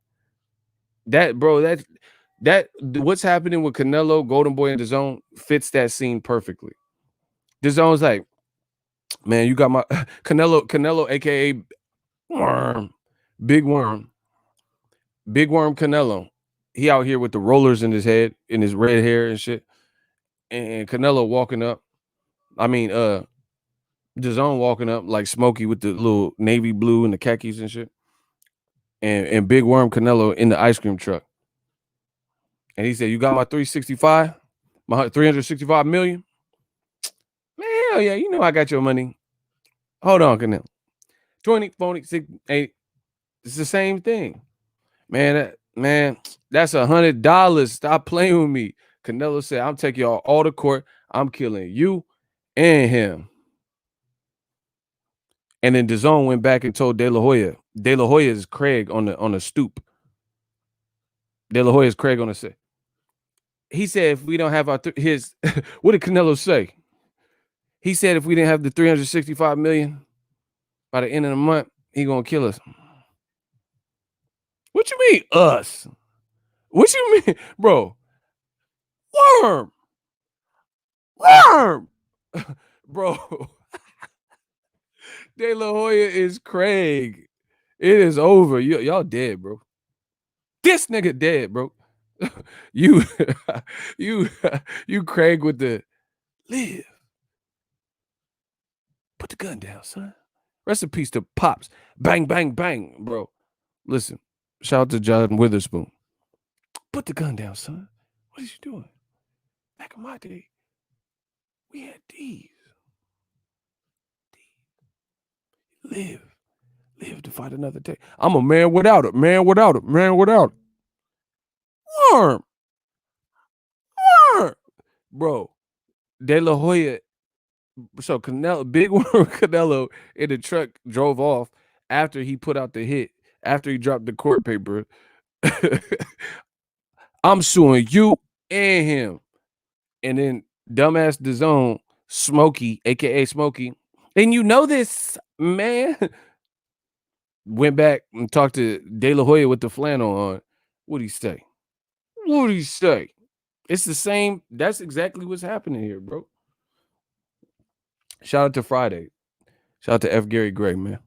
That, bro, that what's happening with Canelo, Goldenboy, and Dazn fits that scene perfectly. Dazn's like, man, you got my Canelo, aka Worm, Big Worm, Big Worm Canelo. He out here with the rollers in his head, in his red hair and shit. And Canelo walking up. I mean, Dazn walking up like Smokey with the little navy blue and the khakis and shit. And Big Worm Canelo in the ice cream truck. And he said, you got my 365? My 365 million? Man, hell yeah, you know I got your money. Hold on, Canelo. 20, 40, 60, 80. It's the same thing. Man, that's $100. Stop playing with me. Canelo said, I'm taking y'all all to court. I'm killing you and him. And then Dazn went back and told De La Hoya. De La Hoya is Craig on the stoop. De La Hoya is Craig on the set. He said, if we don't have our his, what did Canelo say? He said, if we didn't have the 365 million by the end of the month, he gonna kill us. What you mean, us? What you mean, bro? Worm, bro. De La Hoya is Craig. It is over. Y'all dead, bro. This nigga dead, bro. you, you Craig with the live. Put the gun down, son. Rest in peace to Pops. Bang, bang, bang, bro. Listen, shout out to John Witherspoon. Put the gun down, son. What is you doing? Back in my day, we had these. Live to fight another day. I'm a man without it, man without it, man without it. Worm. Bro, De La Hoya. So Canelo, Big Worm Canelo in the truck drove off after he put out the hit, after he dropped the court paper. I'm suing you and him. And then dumbass Dazn, Smokey, aka Smokey, and you know this, man. Went back and talked to De La Hoya with the flannel on. What'd he say? What'd he say? It's the same. That's exactly what's happening here, bro. Shout out to Friday. Shout out to F. Gary Gray, man.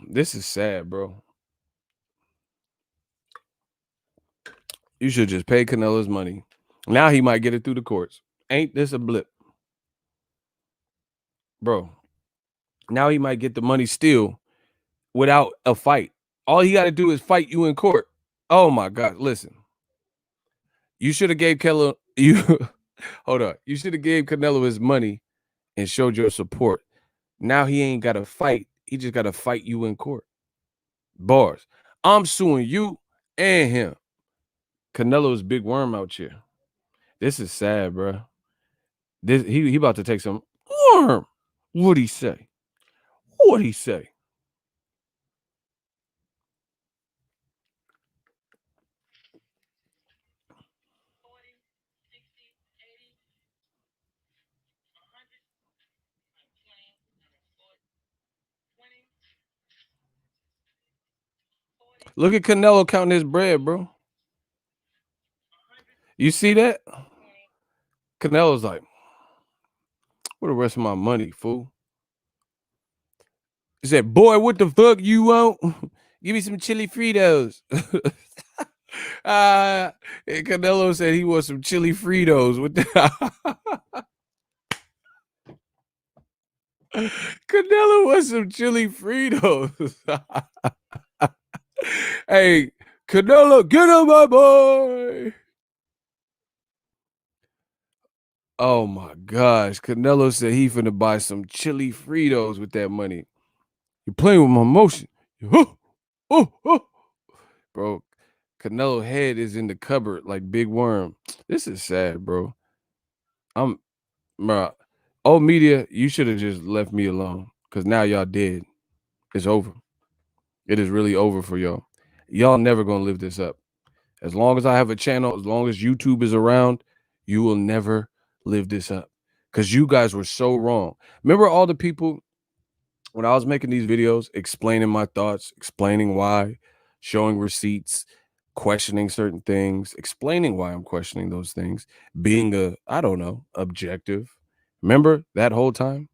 This is sad, bro. You should just pay Canelo's money. Now he might get it through the courts. Ain't this a blip? Bro, now he might get the money still without a fight. All he got to do is fight you in court. Oh my God! Listen, you should have gave Canelo hold on. You should have gave Canelo his money and showed your support. Now he ain't got to fight. He just got to fight you in court. Bars. I'm suing you and him. Canelo's Big Worm out here. This is sad, bro. This he about to take some worm. What'd he say? What'd he say? Look at Canelo counting his bread, bro. You see that? Canelo's like, where the rest of my money, fool? He said, boy, what the fuck you want? Give me some chili Fritos. Canelo said he wants some chili Fritos. With Canelo wants some chili Fritos. Hey, Canelo, get him, my boy. Oh my gosh. Canelo said he finna buy some chili Fritos with that money. You're playing with my emotion. Bro, Canelo head is in the cupboard like Big Worm. This is sad, bro. Bro. Old media, you should have just left me alone. because now y'all dead. It's over. It is really over for y'all. Y'all never gonna live this up. As long as I have a channel, as long as YouTube is around, you will never live this up. Because you guys were so wrong. Remember all the people when I was making these videos, explaining my thoughts, explaining why, showing receipts, questioning certain things, explaining why I'm questioning those things, being I don't know, objective. Remember that whole time?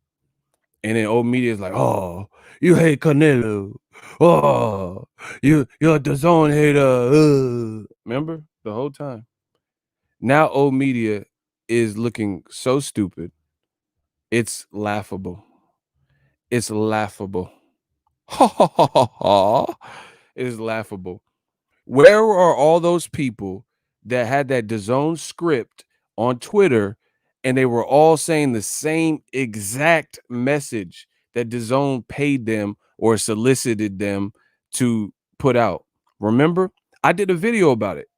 And then old media is like, oh, you hate Canelo. Oh, you're a Dazn hater. Remember the whole time? Now old media is looking so stupid. It's laughable. It's laughable. It is laughable. Where are all those people that had that DAZN script on Twitter and they were all saying the same exact message that DAZN paid them or solicited them to put out? Remember? I did a video about it.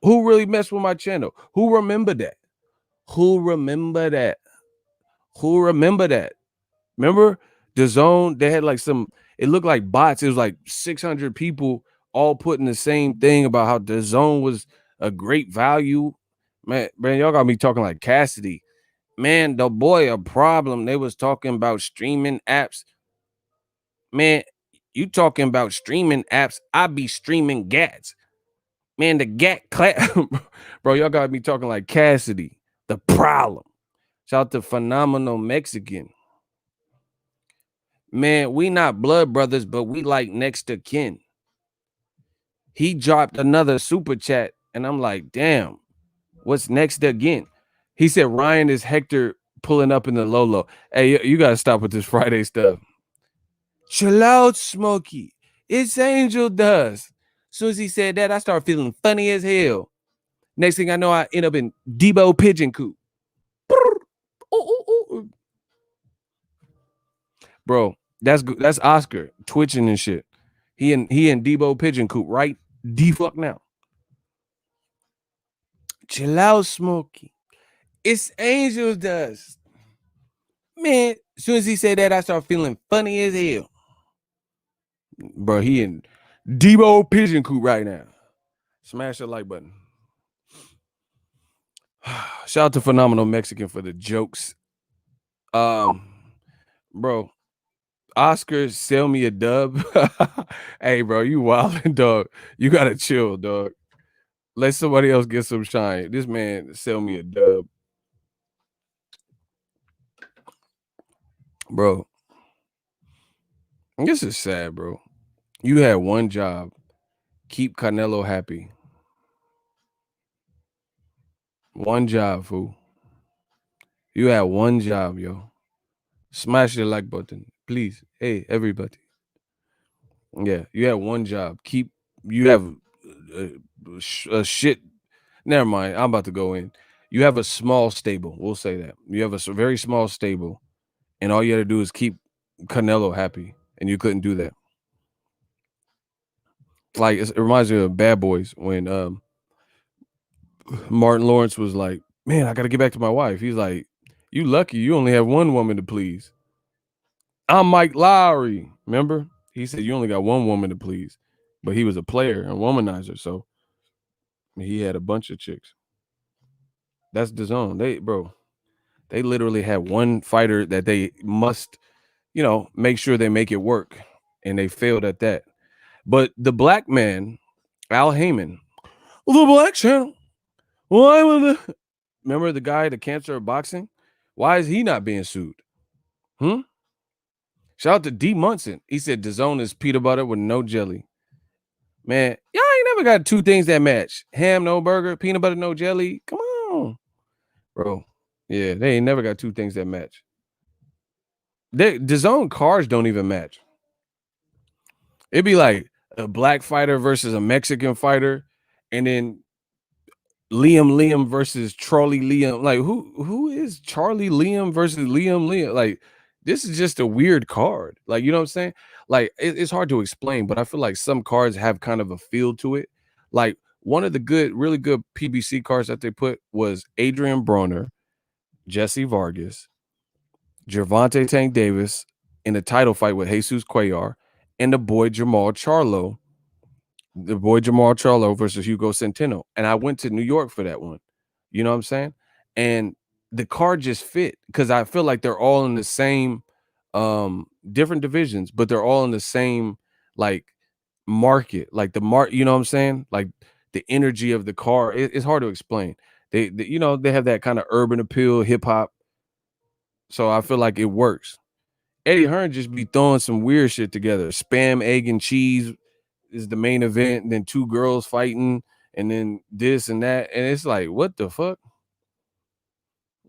Who really messed with my channel? Who remember that? Who remember that? Who remember that? Remember DAZN? They had like it looked like bots. It was like 600 people all putting the same thing about how DAZN was a great value. Man, y'all got me talking like Cassidy. Man, the boy a problem. They was talking about streaming apps. Man, you talking about streaming apps. I be streaming gats. Man, the gat clap. Bro, y'all got me talking like Cassidy. The problem. Shout out to Phenomenal Mexican. Man, we not blood brothers, but we like next to kin. He dropped another super chat, and I'm like, damn, what's next again? He said Ryan is Hector pulling up in the Lolo. Hey, you gotta stop with this Friday stuff. Chill out, Smokey. It's Angel Dust. Soon as he said that, I started feeling funny as hell. Next thing I know, I end up in Debo Pigeon Coop. Bro, that's Oscar twitching and shit. He and Debo Pigeon Coop right the fuck now. Chill out, Smokey. It's Angel Dust. Man, as soon as he said that, I started feeling funny as hell. Bro, he in Debo Pigeon Coop right now. Smash the like button. Shout out to Phenomenal Mexican for the jokes. Bro, Oscar, sell me a dub. Hey, bro, you wildin', dog. You gotta chill, dog. Let somebody else get some shine. This man sell me a dub. Bro, this is sad, bro. You had one job. Keep Canelo happy. One job, fool. You had one job, yo. Smash the like button, please. Hey, everybody. Yeah, you had one job. You have a shit. Never mind. I'm about to go in. You have a small stable. We'll say that. You have a very small stable, and all you had to do is keep Canelo happy, and you couldn't do that. Like it reminds me of Bad Boys when Martin Lawrence was like, "Man, I got to get back to my wife." He's like, "You lucky. You only have one woman to please." I'm Mike Lowry. Remember? He said you only got one woman to please, but he was a player, a womanizer, so he had a bunch of chicks. That's DAZN. They literally had one fighter that they must, make sure they make it work, and they failed at that. But the black man, Al Heyman, the Black Channel. Why would remember the guy, the cancer of boxing? Why is he not being sued? Shout out to D. Munson. He said DAZN is peanut butter with no jelly. Man, y'all ain't never got two things that match. Ham, no burger, peanut butter, no jelly. Come on. Bro. Yeah, they ain't never got two things that match. DAZN cars don't even match. It'd be like a black fighter versus a Mexican fighter, and then Liam versus Charlie Liam. Like, who is Charlie Liam versus Liam? Like, this is just a weird card. Like, you know what I'm saying? Like, it's hard to explain, but I feel like some cards have kind of a feel to it. Like, one of the really good PBC cards that they put was Adrian Broner, Jesse Vargas, Gervonta Tank Davis, in a title fight with Jesus Cuellar and the boy Jamal Charlo versus Hugo Centeno. And I went to New York for that one. You know what I'm saying? And the card just fit because I feel like they're all in the same different divisions, but they're all in the same like market, like you know what I'm saying? Like the energy of the car. It's hard to explain. They you know, they have that kind of urban appeal, hip hop. So I feel like it works. Eddie Hearn just be throwing some weird shit together. Spam, egg, and cheese is the main event, and then two girls fighting, and then this and that. And it's like, what the fuck?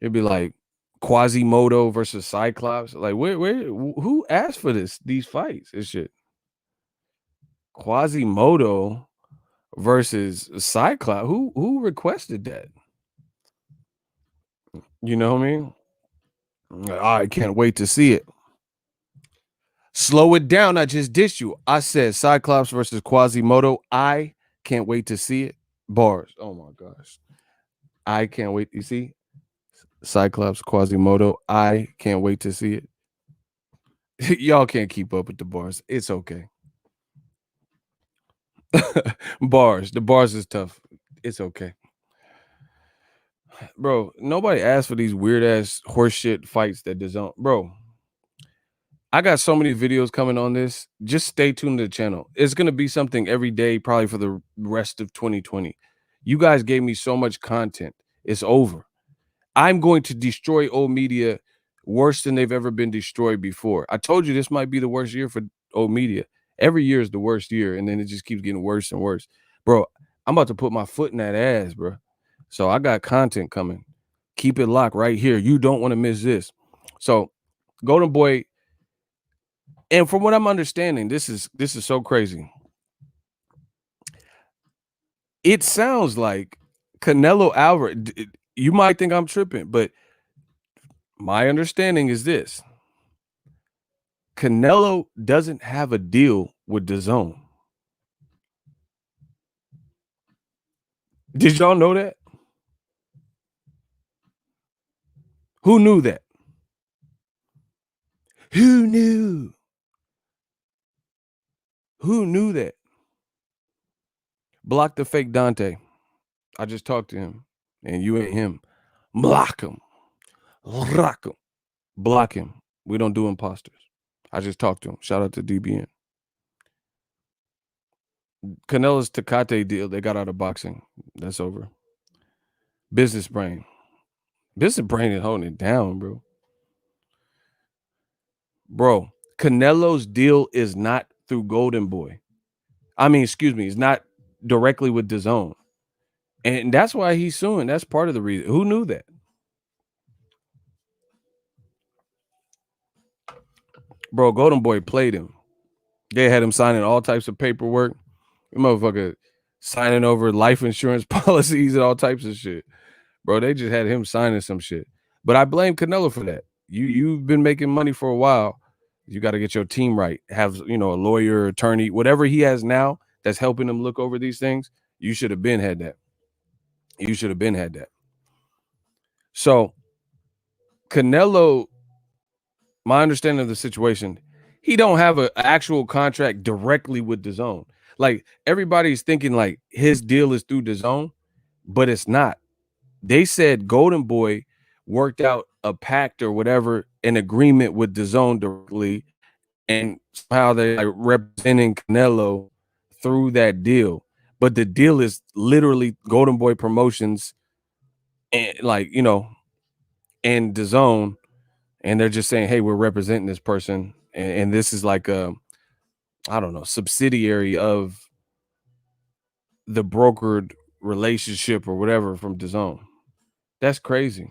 It'd be like Quasimodo versus Cyclops. Like, who asked for these fights? This shit. Quasimodo versus Cyclops. Who requested that? You know what I mean? I can't wait to see it. Slow it down. I just dissed you. I said Cyclops versus Quasimodo. I can't wait to see it. Bars. Oh my gosh. I can't wait. You see? Cyclops, Quasimodo. I can't wait to see it. Y'all can't keep up with the bars. It's okay. Bars. The bars is tough. It's okay. Bro, nobody asked for these weird ass horseshit fights that don't. Bro, I got so many videos coming on this. Just stay tuned to the channel. It's going to be something every day, probably for the rest of 2020. You guys gave me so much content. It's over. I'm going to destroy old media worse than they've ever been destroyed before. I told you this might be the worst year for old media. Every year is the worst year, and then it just keeps getting worse and worse. Bro, I'm about to put my foot in that ass, bro. So I got content coming. Keep it locked right here. You don't want to miss this. So Goldenboy, and from what I'm understanding, this is so crazy. It sounds like Canelo Alvarez. You might think I'm tripping, but my understanding is this. Canelo doesn't have a deal with Dazn. Did y'all know that? Who knew that? Who knew? Who knew that? Block the fake Dante. I just talked to him, and you ain't him. Block him. Rock him. Block him. We don't do imposters. I just talked to him. Shout out to DBN. Canelo's Tecate deal, they got out of boxing. That's over. Business brain. Business brain is holding it down, bro. Bro, Canelo's deal is not through Goldenboy. I mean, excuse me, it's not directly with Dazn. And that's why he's suing. That's part of the reason. Who knew that? Bro, Goldenboy played him. They had him signing all types of paperwork. The motherfucker signing over life insurance policies and all types of shit. Bro, they just had him signing some shit. But I blame Canelo for that. You've been making money for a while. You got to get your team right. Have, you know, a lawyer, attorney, whatever he has now that's helping him look over these things. You should have been had that. You should have been had that. So Canelo, my understanding of the situation, he don't have an actual contract directly with Dazn. Like everybody's thinking like his deal is through Dazn, but it's not. They said Goldenboy worked out a pact or whatever, an agreement with Dazn directly, and somehow they like representing Canelo through that deal. But the deal is literally Goldenboy Promotions and like, you know, and Dazn, and they're just saying, hey, we're representing this person, and this is like a, I don't know, subsidiary of the brokered relationship or whatever from Dazn. That's crazy.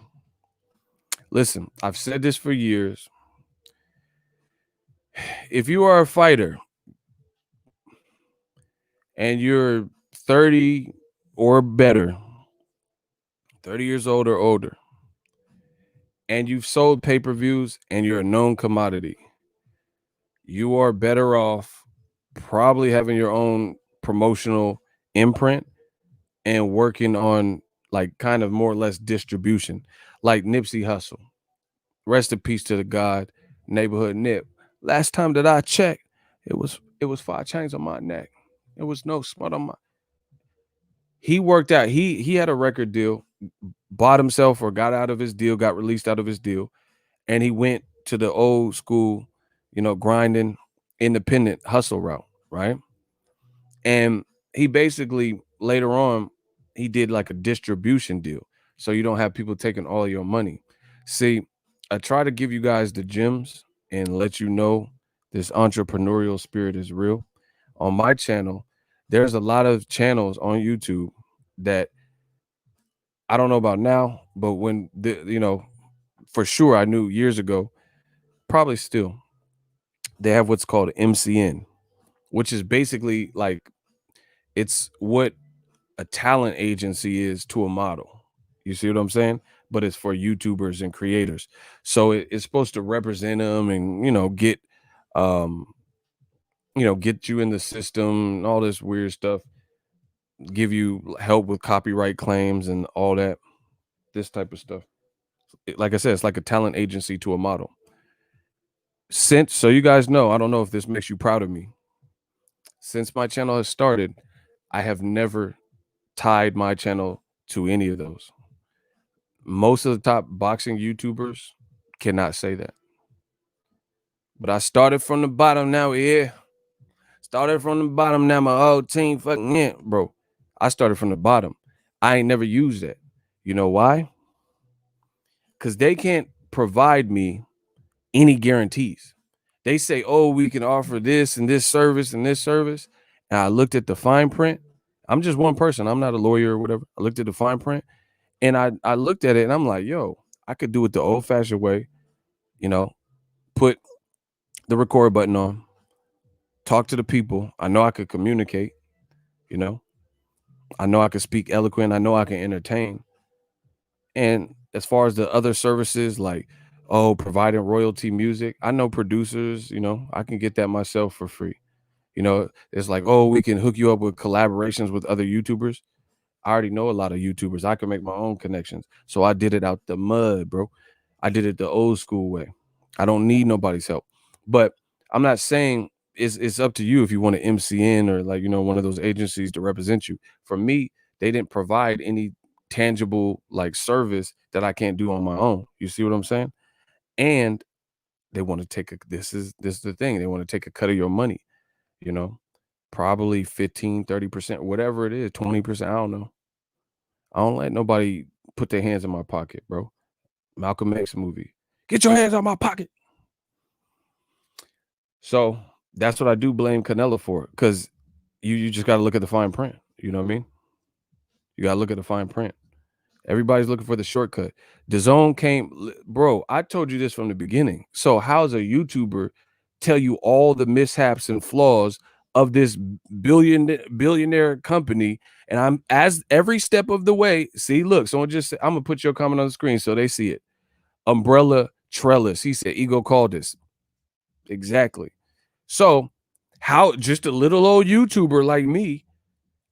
Listen, I've said this for years. If you are a fighter and you're 30 or better, 30 years old or older, and you've sold pay-per-views and you're a known commodity, you are better off probably having your own promotional imprint and working on like kind of more or less distribution, like Nipsey Hussle. Rest in peace to the God, Neighborhood Nip. Last time that I checked, it was 5 chains on my neck. It was no smut on my. He worked out. He had a record deal, bought himself or got out of his deal, got released out of his deal, and he went to the old school, grinding, independent hustle route, right? And he basically later on he did like a distribution deal, so you don't have people taking all your money. See, I try to give you guys the gems and let you know this entrepreneurial spirit is real. On my channel, there's a lot of channels on YouTube that I don't know about now, but when for sure I knew years ago, probably still, they have what's called MCN, which is basically like it's what a talent agency is to a model. You see what I'm saying? But it's for YouTubers and creators. So it's supposed to represent them and um, get you in the system and all this weird stuff, give you help with copyright claims and all that, this type of stuff. Like I said, it's like a talent agency to a model. Since, so you guys know, I don't know if this makes you proud of me. Since my channel has started, I have never tied my channel to any of those. Most of the top boxing YouTubers cannot say that. But I started from the bottom now, yeah. Started from the bottom now, my whole team fucking yeah, bro. I started from the bottom. I ain't never used that. You know why? Because they can't provide me any guarantees. They say, oh, we can offer this and this service and this service. And I looked at the fine print. I'm just one person. I'm not a lawyer or whatever. I looked at the fine print and I looked at it and I'm like, yo, I could do it the old fashioned way, put the record button on, talk to the people. I know I could communicate, I know I could speak eloquent. I know I can entertain. And as far as the other services, like, oh, providing royalty music, I know producers, I can get that myself for free. It's like, oh, we can hook you up with collaborations with other YouTubers. I already know a lot of YouTubers. I can make my own connections. So I did it out the mud, bro. I did it the old school way. I don't need nobody's help. But I'm not saying it's up to you if you want to MCN or like, one of those agencies to represent you. For me, they didn't provide any tangible like service that I can't do on my own. You see what I'm saying? And they want to take this is the thing. They want to take a cut of your money, you know, probably 15, 30%, whatever it is, 20%. I don't know. I don't let nobody put their hands in my pocket, bro. Malcolm X movie. Get your hands out my pocket. So that's what I do blame Canelo for, because you just got to look at the fine print. You know what I mean? You got to look at the fine print. Everybody's looking for the shortcut. Dazn came, bro. I told you this from the beginning. So how's a YouTuber tell you all the mishaps and flaws of this billionaire company? And I'm as every step of the way. See, look, someone just said, I'm gonna put your comment on the screen so they see it. Umbrella trellis. He said, Ego called this. Exactly. So how just a little old YouTuber like me,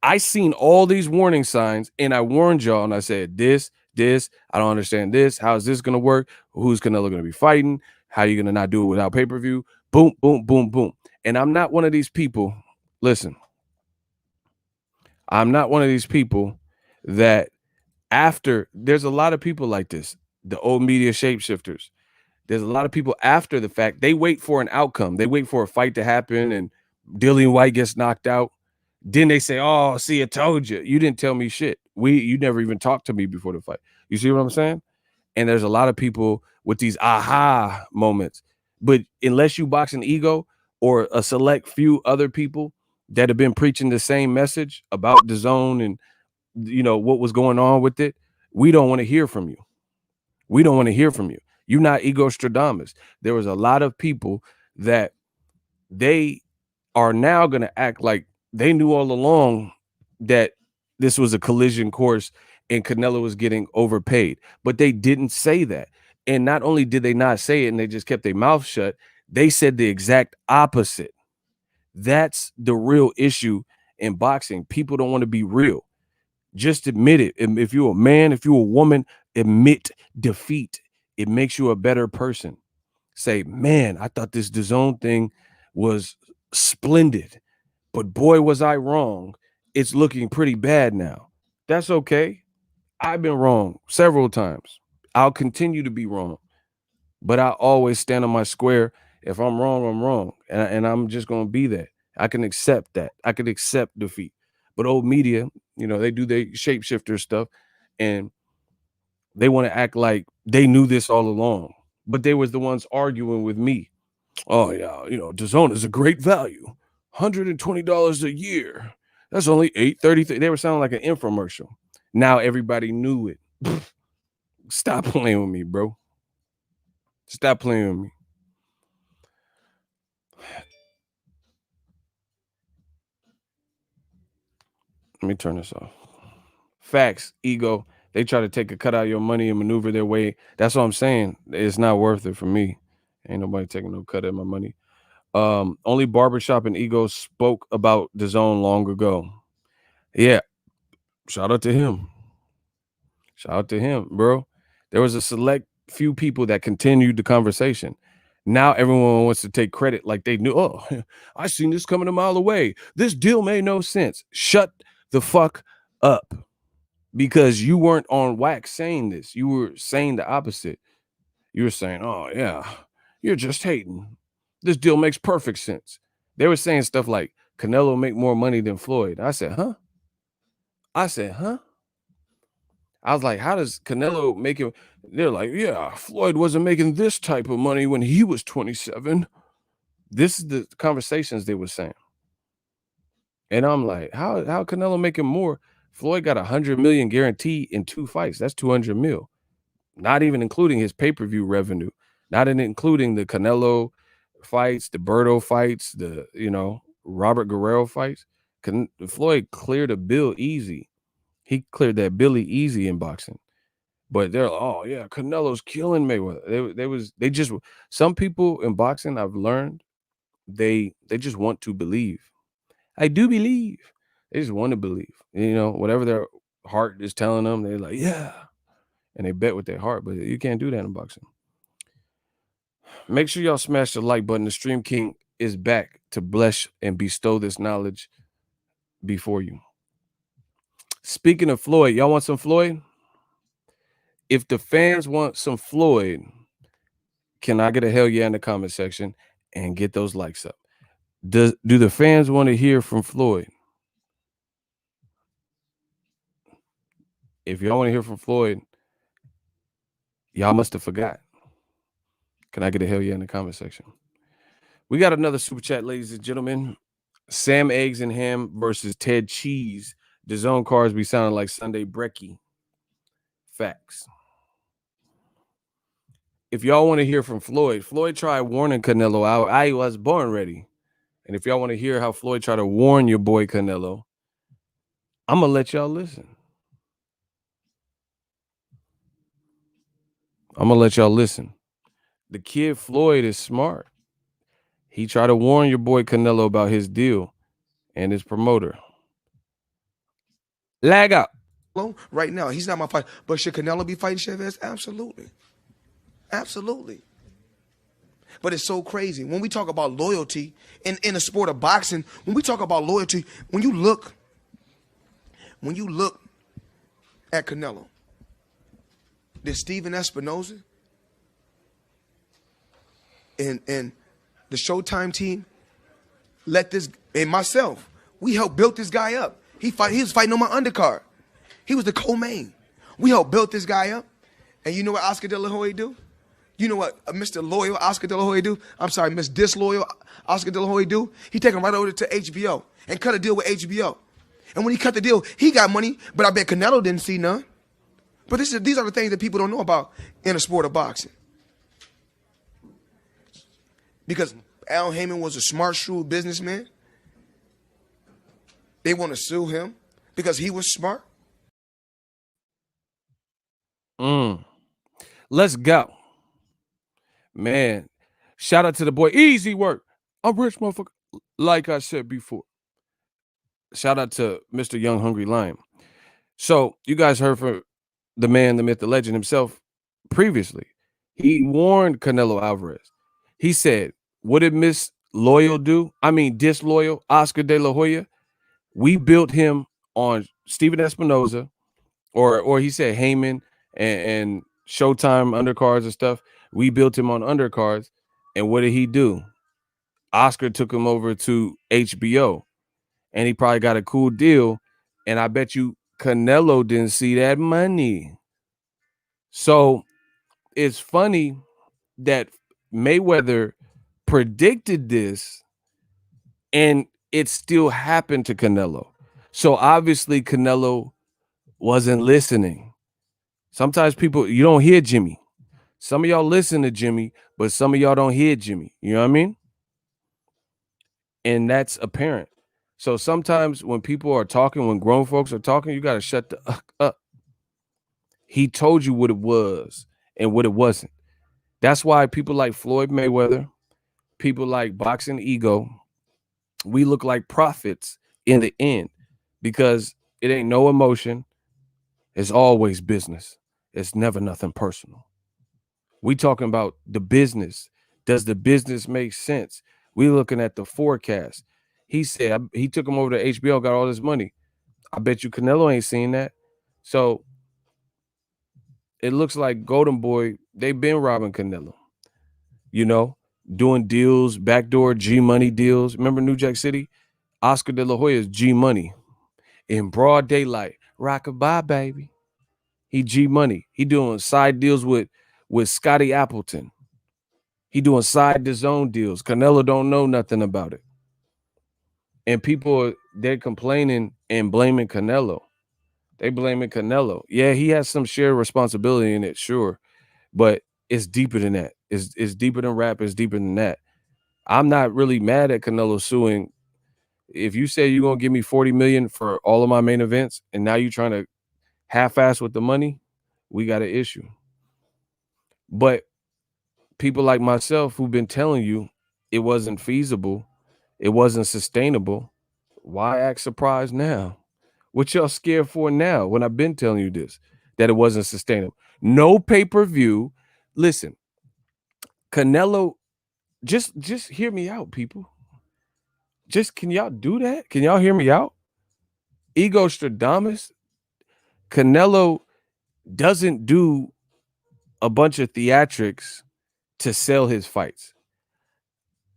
I seen all these warning signs and I warned y'all and I said, this, I don't understand this. How is this going to work? Who's Canelo going to be fighting? How are you going to not do it without pay-per-view? Boom, boom, boom, boom. And I'm not one of these people. Listen, I'm not one of these people that there's a lot of people like this, the old media shapeshifters. There's a lot of people after the fact, they wait for an outcome. They wait for a fight to happen and Dillian White gets knocked out. Then they say, oh, see, I told you. You didn't tell me shit. You never even talked to me before the fight. You see what I'm saying? And there's a lot of people with these aha moments. But unless you box an ego or a select few other people that have been preaching the same message about the zone and, what was going on with it, we don't want to hear from you. We don't want to hear from you. You're not Ego Stradamus. There was a lot of people that they are now going to act like they knew all along that this was a collision course and Canelo was getting overpaid, but they didn't say that. And not only did they not say it and they just kept their mouth shut, they said the exact opposite. That's the real issue in boxing. People don't want to be real. Just admit it. If you're a man, if you're a woman, admit defeat. It makes you a better person. say, man, I thought this DAZN thing was splendid, but boy, was I wrong. It's looking pretty bad now. That's okay. I've been wrong several times. I'll continue to be wrong, but I always stand on my square. If I'm wrong, I'm wrong. And I'm just going to be that. I can accept that. I can accept defeat. But old media, they do their shapeshifter stuff and they want to act like they knew this all along, but they was the ones arguing with me. Oh yeah, DAZN is a great value. $120 a year. That's only $8.33. They were sounding like an infomercial. Now everybody knew it. Stop playing with me, bro. Stop playing with me. Let me turn this off. Facts, ego. They try to take a cut out of your money and maneuver their way. That's what I'm saying. It's not worth it for me. Ain't nobody taking no cut of my money. Only Barbershop and Ego spoke about DAZN long ago. Yeah. Shout out to him. Shout out to him, bro. There was a select few people that continued the conversation. Now everyone wants to take credit like they knew. Oh, I seen this coming a mile away. This deal made no sense. Shut the fuck up. Because you weren't on wax saying this. You were saying the opposite. You were saying, oh, yeah, you're just hating. This deal makes perfect sense. They were saying stuff like, Canelo make more money than Floyd. I said, huh? I was like, how does Canelo make it? They're like, yeah, Floyd wasn't making this type of money when he was 27. This is the conversations they were saying. And I'm like, how Canelo making more? Floyd got 100 million guaranteed in 2 fights. That's 200 mil. Not even including his pay-per-view revenue. Not including the Canelo fights, the Berto fights, the, Robert Guerrero fights. Floyd cleared a bill easy. He cleared that Billy easy in boxing. But they're like, oh yeah, Canelo's killing Mayweather. They just some people in boxing I've learned they just want to believe. I do believe. They just want to believe. Whatever their heart is telling them, they're like, yeah. And they bet with their heart, but you can't do that in boxing. Make sure y'all smash the like button. The Stream King is back to bless and bestow this knowledge before you. Speaking of Floyd, y'all want some Floyd? If the fans want some Floyd, can I get a hell yeah in the comment section and get those likes up? Do the fans want to hear from Floyd? If y'all want to hear from Floyd, y'all must have forgot. Can I get a hell yeah in the comment section? We got another super chat, ladies and gentlemen. Sam Eggs and Ham versus Ted Cheese. DAZN cars be sounding like Sunday brekkie. Facts. If y'all want to hear from Floyd tried warning Canelo out. I was born ready. And if y'all want to hear how Floyd tried to warn your boy Canelo, I'm going to let y'all listen. The kid Floyd is smart. He tried to warn your boy Canelo about his deal and his promoter. Lag out. Right now, he's not my fighter. But should Canelo be fighting Chavez? Absolutely. Absolutely. But it's so crazy. When we talk about loyalty in the sport of boxing, when we talk about loyalty, when you look at Canelo, did Steven Espinoza and the Showtime team let this, and myself, we helped build this guy up. He was fighting on my undercard. He was the co-main. We helped build this guy up. And you know what Oscar De La Hoya do? You know what Mr. Loyal Oscar De La Hoya do? I'm sorry, Miss Disloyal Oscar De La Hoya do? He take him right over to HBO and cut a deal with HBO. And when he cut the deal, he got money, but I bet Canelo didn't see none. But these are the things that people don't know about in the sport of boxing. Because Al Heyman was a smart, shrewd businessman. They want to sue him because he was smart. Let's go. Man, shout out to the boy. Easy work. I'm rich, motherfucker. Like I said before. Shout out to Mr. Young Hungry Lion. So you guys heard from the man, the myth, the legend himself previously. He warned Canelo Alvarez. He said, what did Miss Loyal do? I mean, disloyal, Oscar De La Hoya. We built him on Steven Espinoza, or he said Heyman and Showtime undercards and stuff. We built him on undercards. And what did he do? Oscar took him over to HBO, and he probably got a cool deal. And I bet you Canelo didn't see that money. So it's funny that Mayweather predicted this, and it still happened to Canelo. So obviously Canelo wasn't listening. Sometimes people, you don't hear Jimmy. Some of y'all listen to Jimmy, but some of y'all don't hear Jimmy. You know what I mean? And that's apparent. So sometimes when people are talking, when grown folks are talking, you got to shut the up. He told you what it was and what it wasn't. That's why people like Floyd Mayweather, people like Boxing Ego, we look like prophets in the end, because it ain't no emotion. It's always business. It's never nothing personal. We talking about the business. Does the business make sense? We looking at the forecast. He said he took him over to HBO, got all this money. I bet you Canelo ain't seen that. So it looks like Goldenboy, they've been robbing Canelo, you know, doing deals, backdoor G Money deals. Remember New Jack City? Oscar De La Hoya's G Money in broad daylight. Rockabye, baby. He G Money. He doing side deals with Scotty Appleton. He doing side Dazn deals. Canelo don't know nothing about it. And people, they're complaining and blaming Canelo. They blaming Canelo. Yeah, he has some shared responsibility in it, sure. But it's deeper than that. It's deeper than rap. It's deeper than that. I'm not really mad at Canelo suing. If you say you're going to give me $40 million for all of my main events, and now you're trying to half-ass with the money, we got an issue. But people like myself who've been telling you it wasn't feasible, it wasn't sustainable, why act surprised now? What y'all scared for now when I've been telling you this, that it wasn't sustainable? No pay-per-view. Listen, Canelo, just hear me out, people. Just, can y'all do that? Can y'all hear me out? Ego Stradamus, Canelo doesn't do a bunch of theatrics to sell his fights.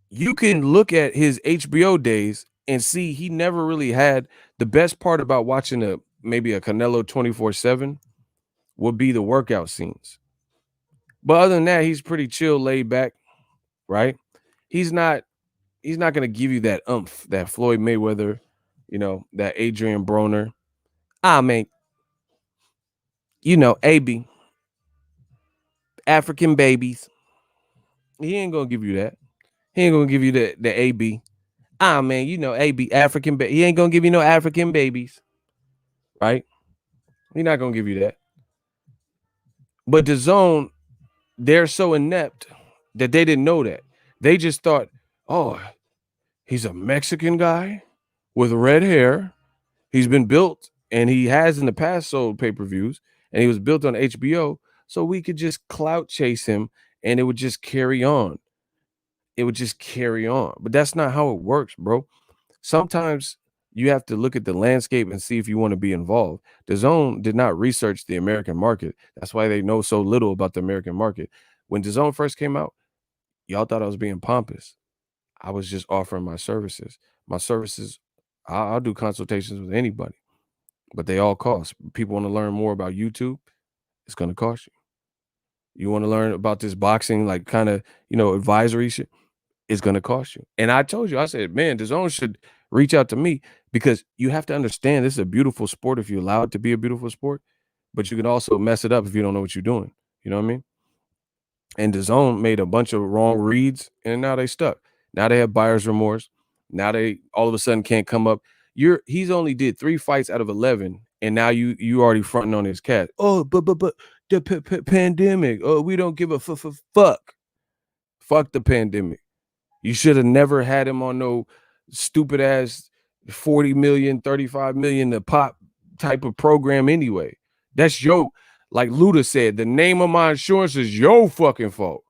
You can look at his HBO days and see he never really had. The best part about watching maybe a Canelo 24/7 would be the workout scenes. But other than that, he's pretty chill, laid back, right? He's not going to give you that oomph, that Floyd Mayweather, that Adrian Broner. I mean, AB, African babies. He ain't going to give you that. He ain't going to give you the AB. AB, African baby. He ain't going to give you no African babies, right? He's not going to give you that. But Dazn, they're so inept that they didn't know that. They just thought, oh, he's a Mexican guy with red hair. He's been built, and he has in the past sold pay-per-views, and he was built on HBO, so we could just clout chase him, and it would just carry on. It would just carry on. But that's not how it works, bro. Sometimes you have to look at the landscape and see if you want to be involved. Dazn did not research the American market. That's why they know so little about the American market. When Dazn first came out, y'all thought I was being pompous. I was just offering my services. My services, I'll do consultations with anybody, but they all cost. People want to learn more about YouTube, it's going to cost you. You want to learn about this boxing, like kind of, advisory shit, it's going to cost you. And I told you, I said, man, Dazn should reach out to me, because you have to understand this is a beautiful sport if you allow it to be a beautiful sport, but you can also mess it up if you don't know what you're doing. You know what I mean? And Dazn made a bunch of wrong reads, and now they stuck. Now they have buyer's remorse. Now they all of a sudden can't come up. He's only did 3 fights out of 11, and now you already fronting on his cat. Oh, but the pandemic. Oh, we don't give a fuck. Fuck the pandemic. You should have never had him on no stupid ass 40 million, 35 million a pop type of program anyway. That's like Luda said, the name of my insurance is your fucking fault.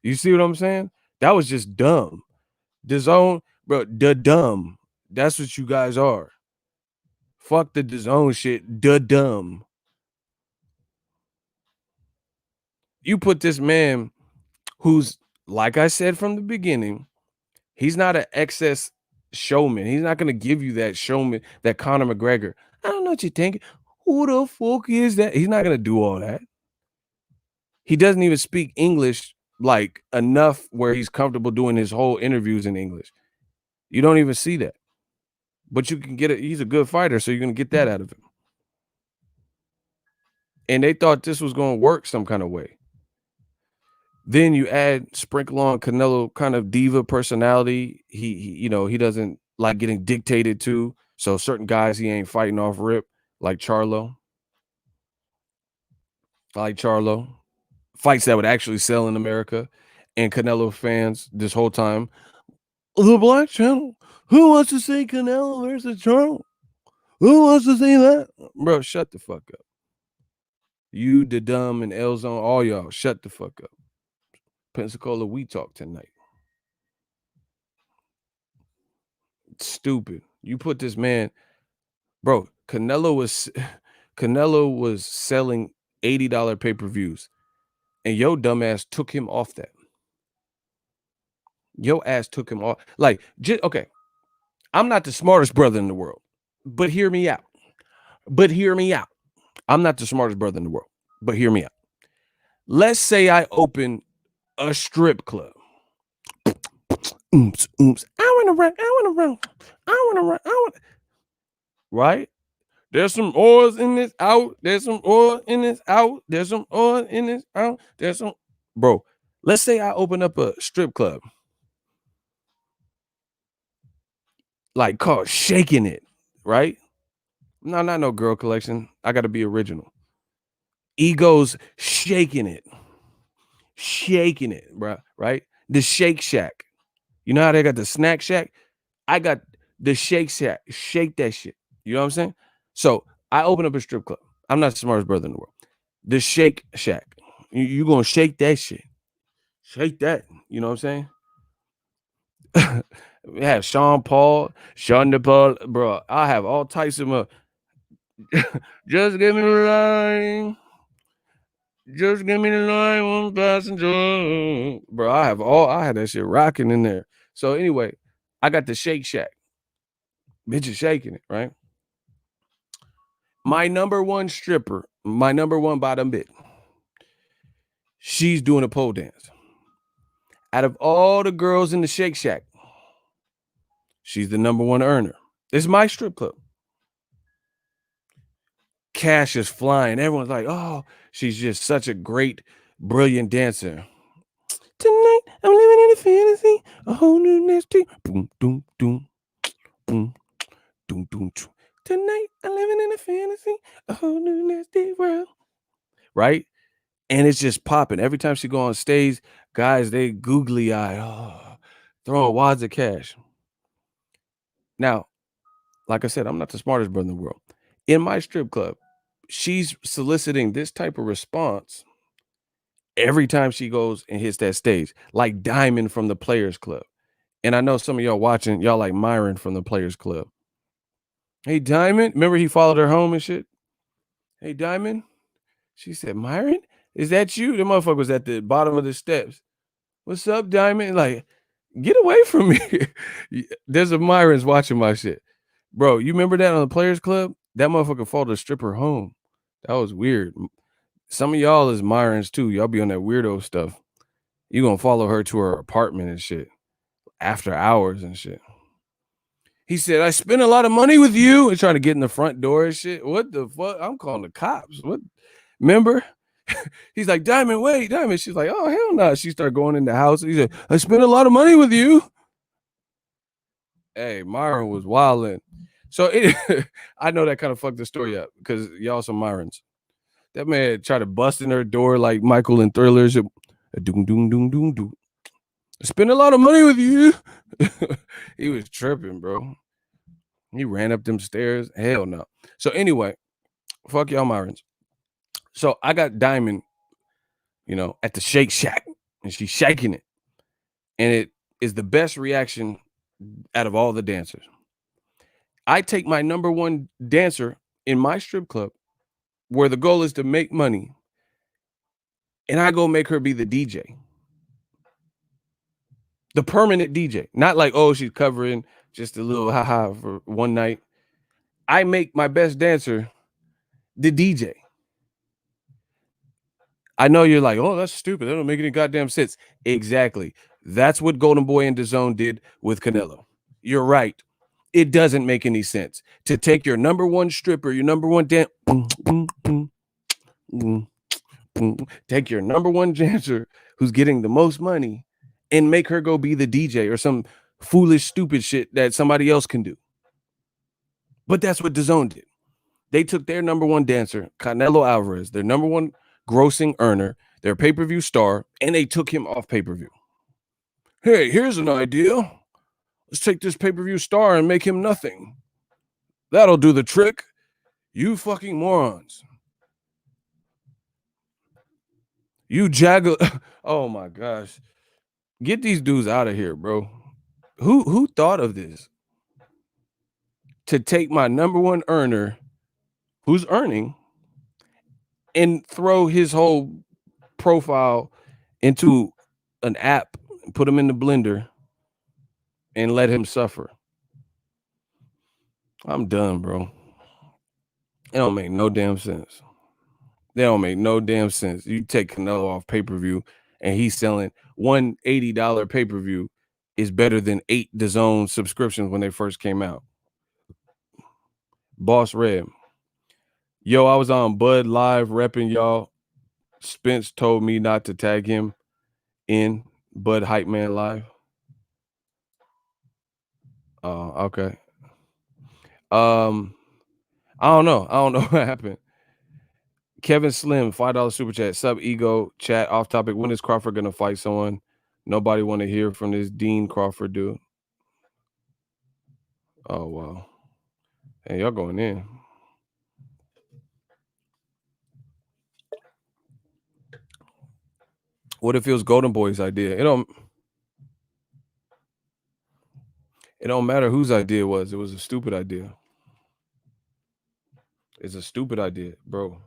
You see what I'm saying? That was just dumb. DAZN, bro, the dumb. That's what you guys are. Fuck the DAZN shit. The dumb. You put this man who's, like I said from the beginning, he's not an excess showman. He's not going to give you that showman, that Conor McGregor. I don't know what you think. Who the fuck is that? He's not going to do all that. He doesn't even speak English like enough where he's comfortable doing his whole interviews in English. You don't even see that. But you can get it. He's a good fighter, so you're going to get that out of him. And they thought this was going to work some kind of way. Then you add sprinkle on Canelo kind of diva personality. He doesn't like getting dictated to. So certain guys he ain't fighting off rip, like Charlo. Fights that would actually sell in America. And Canelo fans this whole time, the Black Channel. Who wants to see Canelo versus Charlo? Who wants to see that? Bro, shut the fuck up. You, the dumb, and L Zone, all y'all, shut the fuck up. Pensacola, we talk tonight. Stupid. You put this man, bro. Canelo was selling $80 pay-per-views, and yo dumbass took him off that. Yo ass took him off. Like, okay. I'm not the smartest brother in the world, but hear me out. I'm not the smartest brother in the world, but hear me out. Let's say I open a strip club. Oops. I want to run. Right? There's some oils in this out. There's some oil in this out. There's some oil in this out. There's some. Bro, let's say I open up a strip club. Like called Shaking It, right? No, not no girl collection. I got to be original. Ego's Shaking It, bro, right? The Shake Shack. You know how they got the Snack Shack? I got the Shake Shack. Shake that shit. You know what I'm saying? So I open up a strip club. I'm not the smartest brother in the world. The Shake Shack. You going to shake that shit. Shake that. You know what I'm saying? We have Sean Paul, bro. I have all types of just give me the line. Just give me the line, one passenger. Bro, I had that shit rocking in there. So anyway, I got the Shake Shack. Bitches shaking it, right? My number one stripper, my number one bottom bit, she's doing a pole dance. Out of all the girls in the Shake Shack, she's the number one earner. It's my strip club. Cash is flying. Everyone's like, oh, she's just such a great, brilliant dancer. Tonight, I'm living in a fantasy, a whole new nasty. Boom, doom, doom, boom, doom, doom. Tonight, I'm living in a fantasy, a whole new nasty world. Right? And it's just popping. Every time she go on stage, guys, they googly eye, throwing wads of cash. Now, like I said, I'm not the smartest brother in the world. In my strip club, she's soliciting this type of response every time she goes and hits that stage, like Diamond from the Players Club. And I know some of y'all watching, y'all like Myron from the Players Club. Hey, Diamond. Remember he followed her home and shit? Hey, Diamond. She said, Myron, is that you? The motherfucker was at the bottom of the steps. What's up, Diamond? Like, get away from me. There's a Myron's watching my shit. Bro, you remember that on the Players Club? That motherfucker followed a stripper home. That was weird. Some of y'all is Myron's too. Y'all be on that weirdo stuff. You gonna follow her to her apartment and shit. After hours and shit. He said, I spent a lot of money with you. And trying to get in the front door and shit. What the fuck? I'm calling the cops. What? Remember? He's like, Diamond, wait, Diamond. She's like, oh, hell no. She started going in the house. He said, I spent a lot of money with you. Hey, Myron was wilding. So I know that kind of fucked the story up because y'all some Myrons. That man tried to bust in her door like Michael in Thrillers. Doom, doom, doom, doom, doom. Spend a lot of money with you. He was tripping, bro. He ran up them stairs. Hell no. So anyway, fuck y'all Myrons. So I got Diamond, at the Shake Shack, and she's shaking it. and it is the best reaction out of all the dancers. I take my number one dancer in my strip club where the goal is to make money, and I go make her be the DJ. The permanent DJ. Not like, oh, she's covering just a little haha for one night. I make my best dancer the DJ. I know you're like, oh, that's stupid. That don't make any goddamn sense. Exactly. That's what Goldenboy and Dazn did with Canelo. You're right. It doesn't make any sense to take your number one stripper, your number one dance, take your number one dancer who's getting the most money and make her go be the DJ or some foolish, stupid shit that somebody else can do. But that's what Dazn did. They took their number one dancer, Canelo Alvarez, their number one grossing earner, their pay-per-view star, and they took him off pay-per-view. Hey, here's an idea. Let's take this pay-per-view star and make him nothing. That'll do the trick. You fucking morons. You jaggle. Oh my gosh. Get these dudes out of here, bro. Who thought of this? To take my number one earner who's earning and throw his whole profile into an app, put him in the blender and let him suffer. I'm done, bro. It don't make no damn sense. They don't make no damn sense. You take Canelo off pay-per-view and he's selling one $80 pay-per-view is better than 8 DAZN subscriptions when they first came out. Boss Red. Yo, I was on Bud Live repping y'all. Spence told me not to tag him in Bud Hype Man Live. Oh, okay. I don't know. I don't know what happened. Kevin Slim, $5 super chat. Sub ego chat off topic. When is Crawford gonna fight someone? Nobody want to hear from this Dean Crawford dude. Oh wow. Hey, y'all going in. What if it was Goldenboy's idea? It don't matter whose idea it was. It was a stupid idea. It's a stupid idea, bro.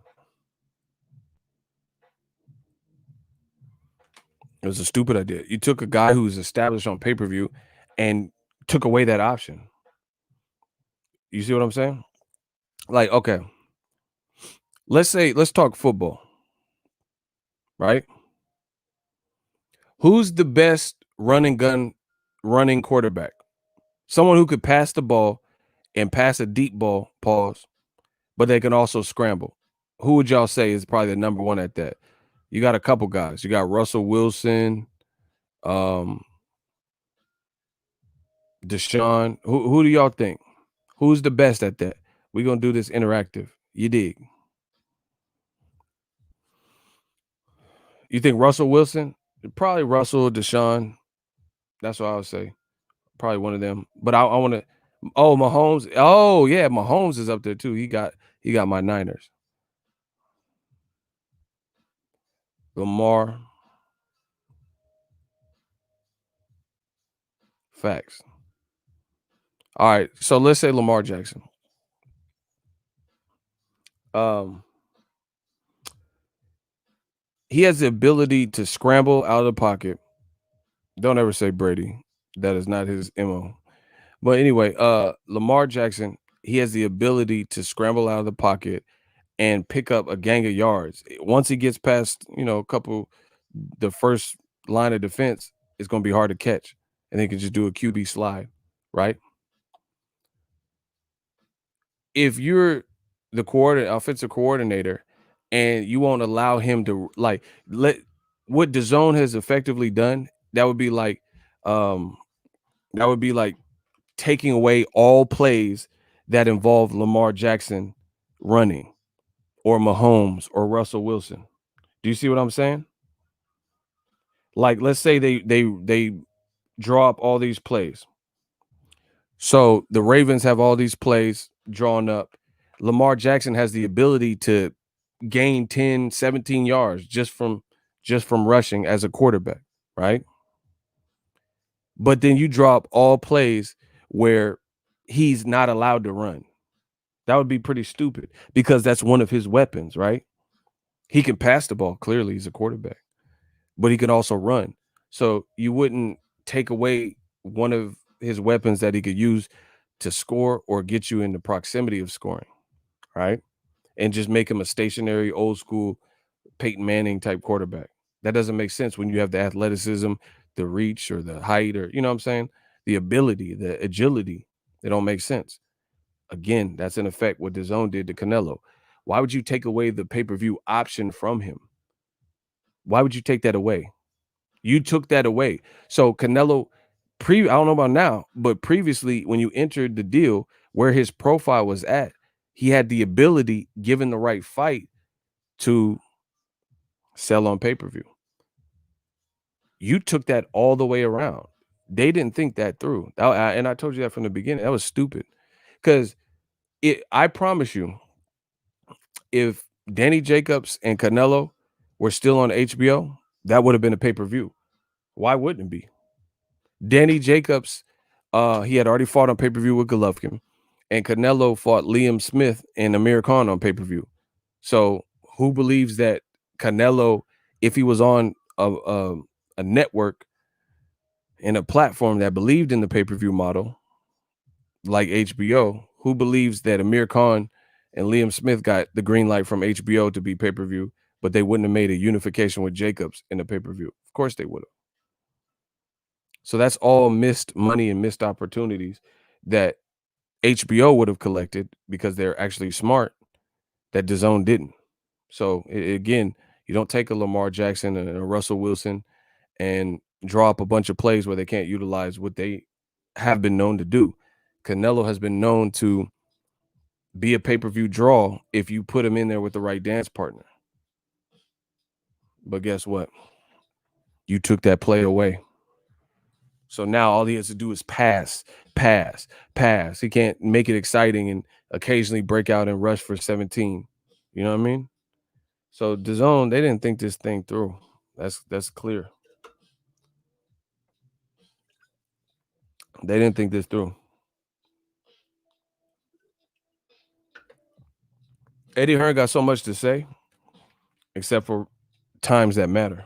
It was a stupid idea. You took a guy who's established on pay-per-view and took away that option. You see what I'm saying? Like, okay. Let's talk football. Right? Who's the best running quarterback? Someone who could pass the ball and pass a deep ball, pause, but they can also scramble. Who would y'all say is probably the number one at that? You got a couple guys. You got Russell Wilson, Deshaun. Who do y'all think? Who's the best at that? We're going to do this interactive. You dig? You think Russell Wilson? Probably Russell, Deshaun. That's what I would say. Probably one of them. But I want to. Oh, Mahomes. Oh, yeah, Mahomes is up there too. He got my Niners. Lamar. Facts. All right, so let's say Lamar Jackson. He has the ability to scramble out of the pocket. Don't ever say Brady. That is not his MO. But anyway, Lamar Jackson, he has the ability to scramble out of the pocket and pick up a gang of yards. Once he gets past, the first line of defense, it's going to be hard to catch. And they can just do a QB slide, right? If you're the offensive coordinator and you won't allow him to let what DAZN has effectively done, that would be like taking away all plays that involve Lamar Jackson running or Mahomes or Russell Wilson. Do you see what I'm saying? Like, let's say they draw up all these plays. So the Ravens have all these plays drawn up. Lamar Jackson has the ability to gain 10, 17 yards just from rushing as a quarterback, right? but then you drop all plays where he's not allowed to run. That would be pretty stupid because that's one of his weapons, right? He can pass the ball. Clearly, he's a quarterback, but he can also run. So you wouldn't take away one of his weapons that he could use to score or get you in the proximity of scoring, right? And just make him a stationary, old school Peyton Manning type quarterback. That doesn't make sense when you have the athleticism, the reach, or the height, or you know what I'm saying? The ability, the agility. It don't make sense. Again, that's in effect what Dazn did to Canelo. Why would you take away the pay-per-view option from him? Why would you take that away? You took that away. So Canelo, I don't know about now, but previously when you entered the deal where his profile was at, he had the ability, given the right fight, to sell on pay-per-view. You took that all the way around. They didn't think that through. And I told you that from the beginning. That was stupid. Because I promise you, if Danny Jacobs and Canelo were still on HBO, that would have been a pay-per-view. Why wouldn't it be? Danny Jacobs, he had already fought on pay-per-view with Golovkin, and Canelo fought Liam Smith and Amir Khan on pay-per-view. So who believes that Canelo, if he was on a network and a platform that believed in the pay-per-view model, like HBO, who believes that Amir Khan and Liam Smith got the green light from HBO to be pay-per-view, but they wouldn't have made a unification with Jacobs in the pay-per-view? Of course they would have. So that's all missed money and missed opportunities that HBO would have collected because they're actually smart, that DAZN didn't. So again, you don't take a Lamar Jackson and a Russell Wilson and draw up a bunch of plays where they can't utilize what they have been known to do. Canelo has been known to be a pay-per-view draw if you put him in there with the right dance partner. But guess what? You took that play away. So now all he has to do is pass. He can't make it exciting and occasionally break out and rush for 17. You know what I mean? So DAZN, they didn't think this thing through. That's clear. They didn't think this through. Eddie Hearn got so much to say, except for times that matter.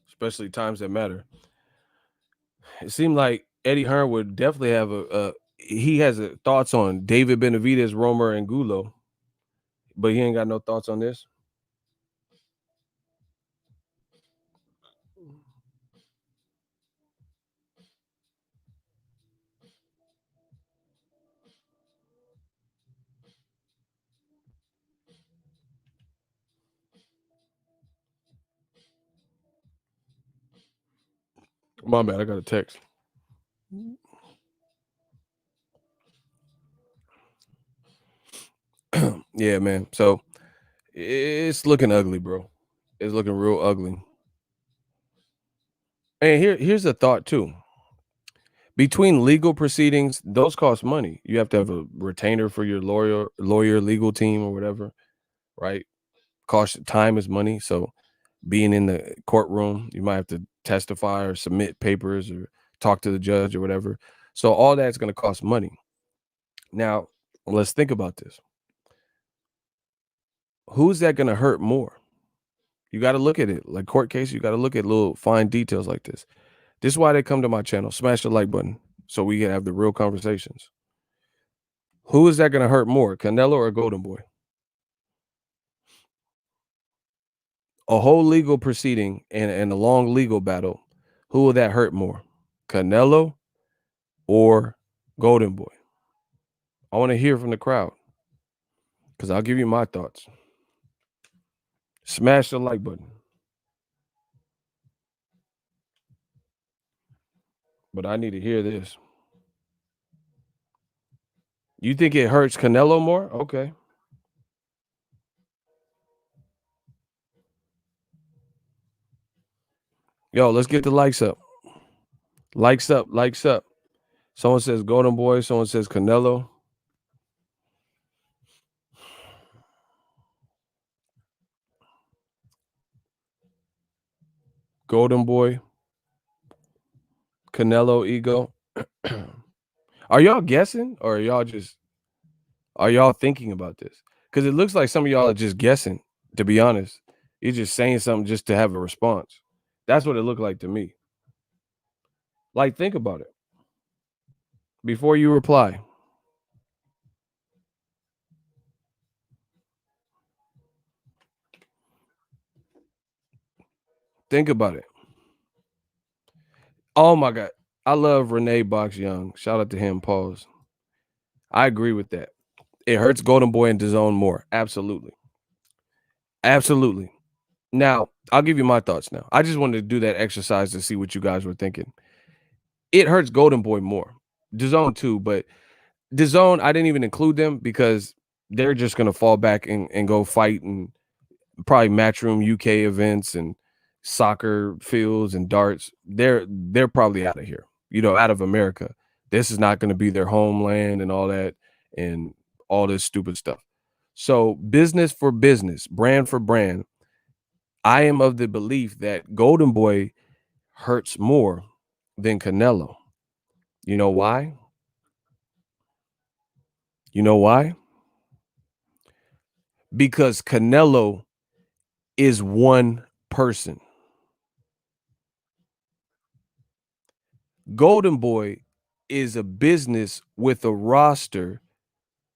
Especially times that matter. It seemed like Eddie Hearn would definitely have he has thoughts on David Benavidez, Romer, and Gulo, but he ain't got no thoughts on this. My bad, I got a text. Yeah, man. So it's looking ugly, bro. It's looking real ugly. And here's a thought too. Between legal proceedings, those cost money. You have to have a retainer for your lawyer, legal team, or whatever, right? Cost time is money. So being in the courtroom, you might have to testify or submit papers or talk to the judge or whatever. So all that's going to cost money. Now, let's think about this. Who's that going to hurt more? You got to look at it like court case. You got to look at little fine details like this. This is why they come to my channel. Smash the like button so we can have the real conversations. Who is that going to hurt more, Canelo or Goldenboy? A whole legal proceeding and a long legal battle. Who will that hurt more, Canelo or Goldenboy? I want to hear from the crowd because I'll give you my thoughts. Smash the like button. But I need to hear this. You think it hurts Canelo more? Okay. Yo, let's get the likes up. Likes up. Someone says Goldenboy. Someone says Canelo. Golden Boy, Canelo ego. Are y'all guessing or are y'all thinking about this? Because it looks like some of y'all are just guessing, to be honest. You're just saying something just to have a response. That's what it looked like to me. Like, think about it before you reply. Think about it. Oh my God. I love Renee Box Young. Shout out to him. Pause. I agree with that. It hurts Golden Boy and DAZN more. Absolutely. Absolutely. Now, I'll give you my thoughts now. I just wanted to do that exercise to see what you guys were thinking. It hurts Golden Boy more. DAZN too, but DAZN, I didn't even include them because they're just going to fall back and go fight and probably Matchroom UK events and soccer fields and darts. They're probably out of here, out of America. This is not going to be their homeland and all that and all this stupid stuff. So business for business, brand for brand, I am of the belief that Golden Boy hurts more than Canelo. You know why? You know why? Because Canelo is one person. Golden Boy is a business with a roster.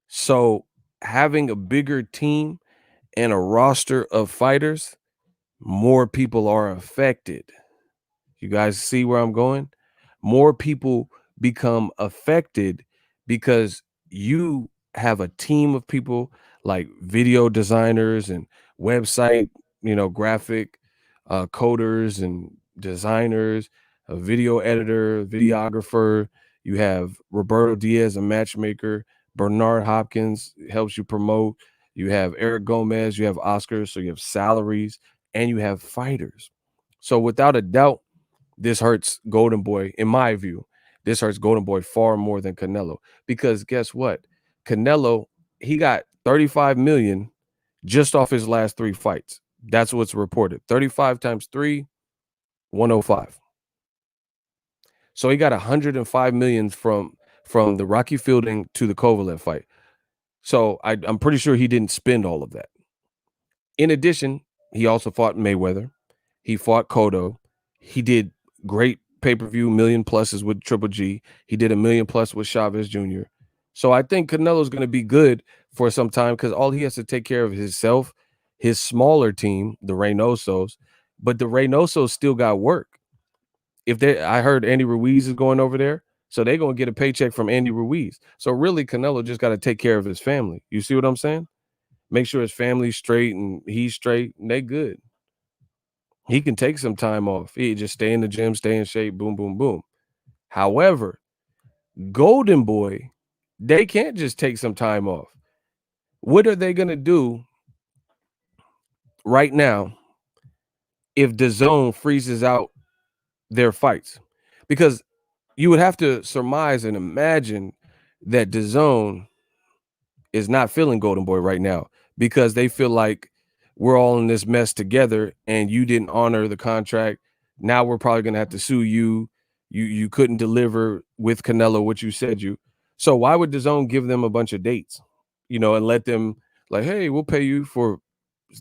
So having a bigger team and a roster of fighters, more people are affected. You guys see where I'm going? More people become affected because you have a team of people like video designers and website, graphic coders and designers, a video editor, videographer. You have Roberto Diaz, a matchmaker. Bernard Hopkins helps you promote. You have Eric Gomez, you have Oscars, so you have salaries and you have fighters. So without a doubt, this hurts Golden Boy, in my view. This hurts Golden Boy far more than Canelo. Because guess what? Canelo, he got 35 million just off his last 3 fights. That's what's reported. 35 times 3, 105. So he got 105 million from the Rocky Fielding to the Kovalev fight. So I'm pretty sure he didn't spend all of that. In addition, he also fought Mayweather. He fought Cotto. He did great pay-per-view million pluses with Triple G. He did $1 million plus with Chavez Jr. So I think Canelo's going to be good for some time because all he has to take care of is himself, his smaller team, the Reynosos, but the Reynosos still got work. I heard Andy Ruiz is going over there, so they're going to get a paycheck from Andy Ruiz. So really, Canelo just got to take care of his family. You see what I'm saying? Make sure his family's straight and he's straight, and they good. He can take some time off. He just stay in the gym, stay in shape, boom, boom, boom. However, Golden Boy, they can't just take some time off. What are they going to do right now if DAZN freezes out their fights? Because you would have to surmise and imagine that DAZN is not feeling Golden Boy right now because they feel like we're all in this mess together and you didn't honor the contract. Now we're probably going to have to sue you. You couldn't deliver with Canelo what you said you. So why would DAZN give them a bunch of dates, and let them like, hey, we'll pay you for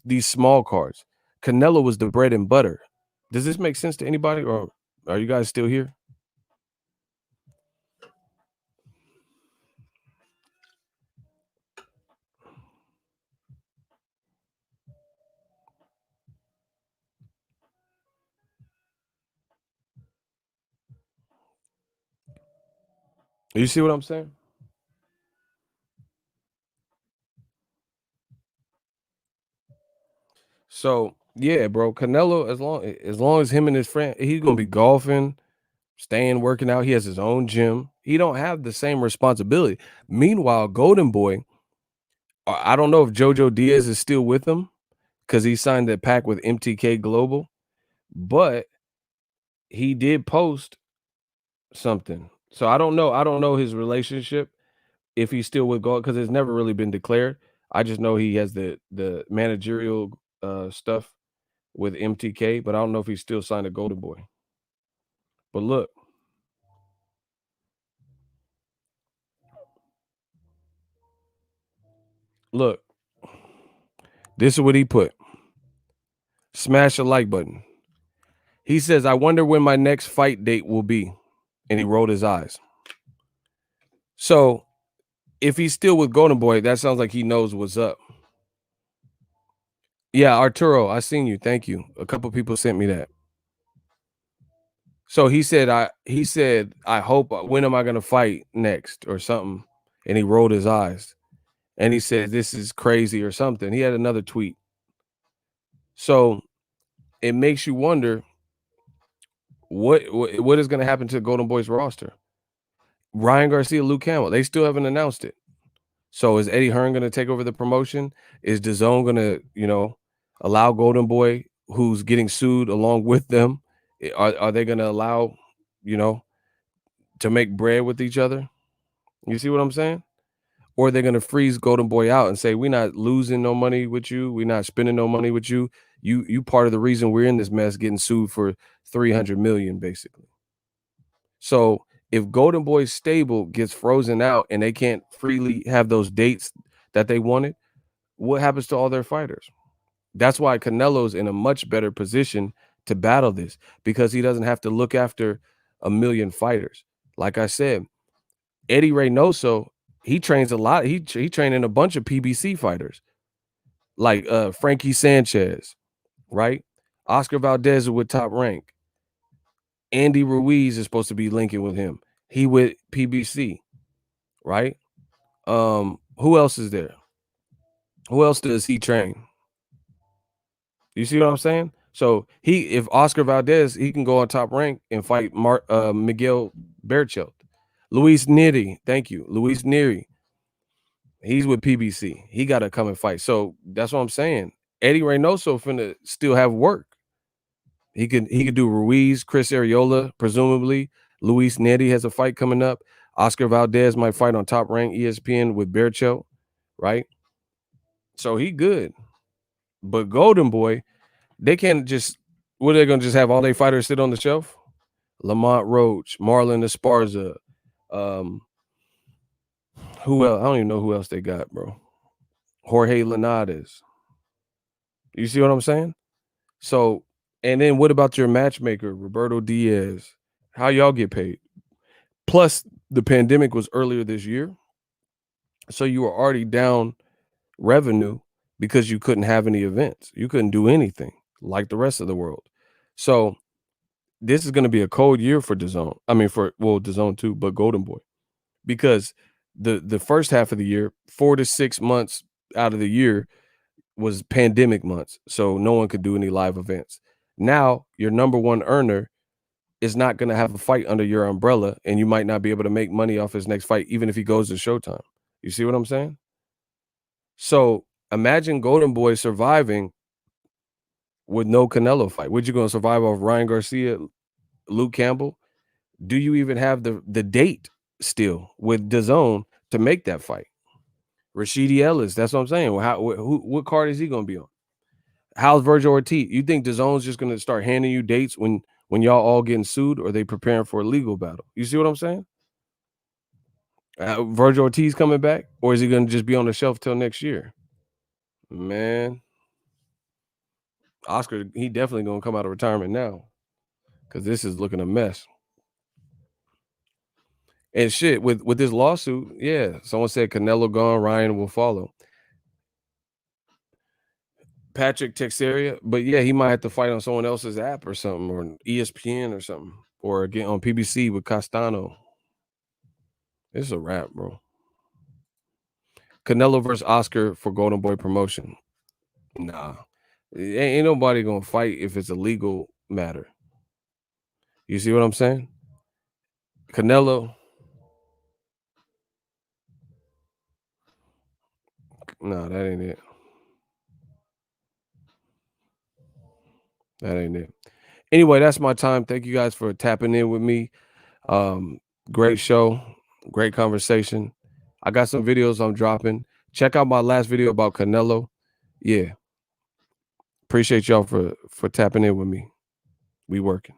these small cards. Canelo was the bread and butter. Does this make sense to anybody, or are you guys still here? You see what I'm saying? So yeah, bro, Canelo, as long as him and his friend, he's gonna be golfing, staying, working out. He has his own gym. He don't have the same responsibility. Meanwhile, Golden Boy, I don't know if Jojo Diaz is still with him because he signed that pact with MTK Global, but he did post something. So I don't know. I don't know his relationship if he's still with Gold because it's never really been declared. I just know he has the managerial stuff with MTK, but I don't know if he's still signed to Goldenboy. But look. Look. This is what he put. Smash the like button. He says, I wonder when my next fight date will be. And he rolled his eyes. So if he's still with Goldenboy, that sounds like he knows what's up. Yeah, Arturo, I seen you. Thank you. A couple people sent me that. So he said, I hope, when am I gonna fight next or something? And he rolled his eyes. And he said, this is crazy or something. He had another tweet. So it makes you wonder what is going to happen to Goldenboy's roster. Ryan Garcia, Luke Campbell, they still haven't announced it. So is Eddie Hearn going to take over the promotion? Is Dazn going to, allow Goldenboy, who's getting sued along with them, are they going to allow, to make bread with each other? You see what I'm saying? Or they're going to freeze Goldenboy out and say, we're not losing no money with you. We're not spending no money with you. You part of the reason we're in this mess, getting sued for $300 million, basically. So if Goldenboy's stable gets frozen out and they can't freely have those dates that they wanted, what happens to all their fighters? That's why Canelo's in a much better position to battle this, because he doesn't have to look after a million fighters. Like I said, Eddie Reynoso, he trains a lot. He training a bunch of PBC fighters, like Frankie Sanchez, right? Oscar Valdez is with Top Rank. Andy Ruiz is supposed to be linking with him. He with PBC, right? Who else is there? Who else does he train? You see what I'm saying? So if Oscar Valdez, he can go on Top Rank and fight Miguel Berchelt. Luis Neri, thank you. Luis Neri. He's with PBC. He got to come and fight. So that's what I'm saying. Eddie Reynoso finna still have work. He could do Ruiz, Chris Arreola, presumably. Luis Neri has a fight coming up. Oscar Valdez might fight on Top Rank ESPN with Berchelt, right? So he good. But Goldenboy, they can't just, what are they going to just have all their fighters sit on the shelf? Lamont Roach, Marlon Esparza, who else? I don't even know who else they got, bro. Jorge Linares. You see what I'm saying? So, and then what about your matchmaker, Roberto Diaz? How y'all get paid? Plus, the pandemic was earlier this year. So you were already down revenue because you couldn't have any events. You couldn't do anything like the rest of the world. So this is going to be a cold year for DAZN. I mean, DAZN too, but Goldenboy. Because the first half of the year, 4 to 6 months out of the year was pandemic months. So no one could do any live events. Now your number one earner is not going to have a fight under your umbrella, and you might not be able to make money off his next fight, even if he goes to Showtime. You see what I'm saying? So imagine Goldenboy surviving with no Canelo fight. Would you going to survive off Ryan Garcia, Luke Campbell? Do you even have the date still with DAZN to make that fight? Rashidi Ellis, that's what I'm saying. What card is he going to be on? How's Virgil Ortiz? You think DAZN's just going to start handing you dates when y'all all getting sued, or they preparing for a legal battle? You see what I'm saying? Virgil Ortiz coming back, or is he going to just be on the shelf till next year? Man, Oscar, he definitely going to come out of retirement now, because this is looking a mess. And shit, with this lawsuit, yeah, someone said Canelo gone, Ryan will follow. Patrick Teixeira, but yeah, he might have to fight on someone else's app or something, or an ESPN or something, or get on PBC with Castano. It's a wrap, bro. Canelo versus Oscar for Goldenboy promotion. Nah, ain't nobody gonna fight if it's a legal matter. You see what I'm saying? Canelo. Nah, that ain't it. That ain't it. Anyway, that's my time. Thank you guys for tapping in with me. Great show, great conversation. I got some videos I'm dropping. Check out my last video about Canelo. Yeah. Appreciate y'all for tapping in with me. We working.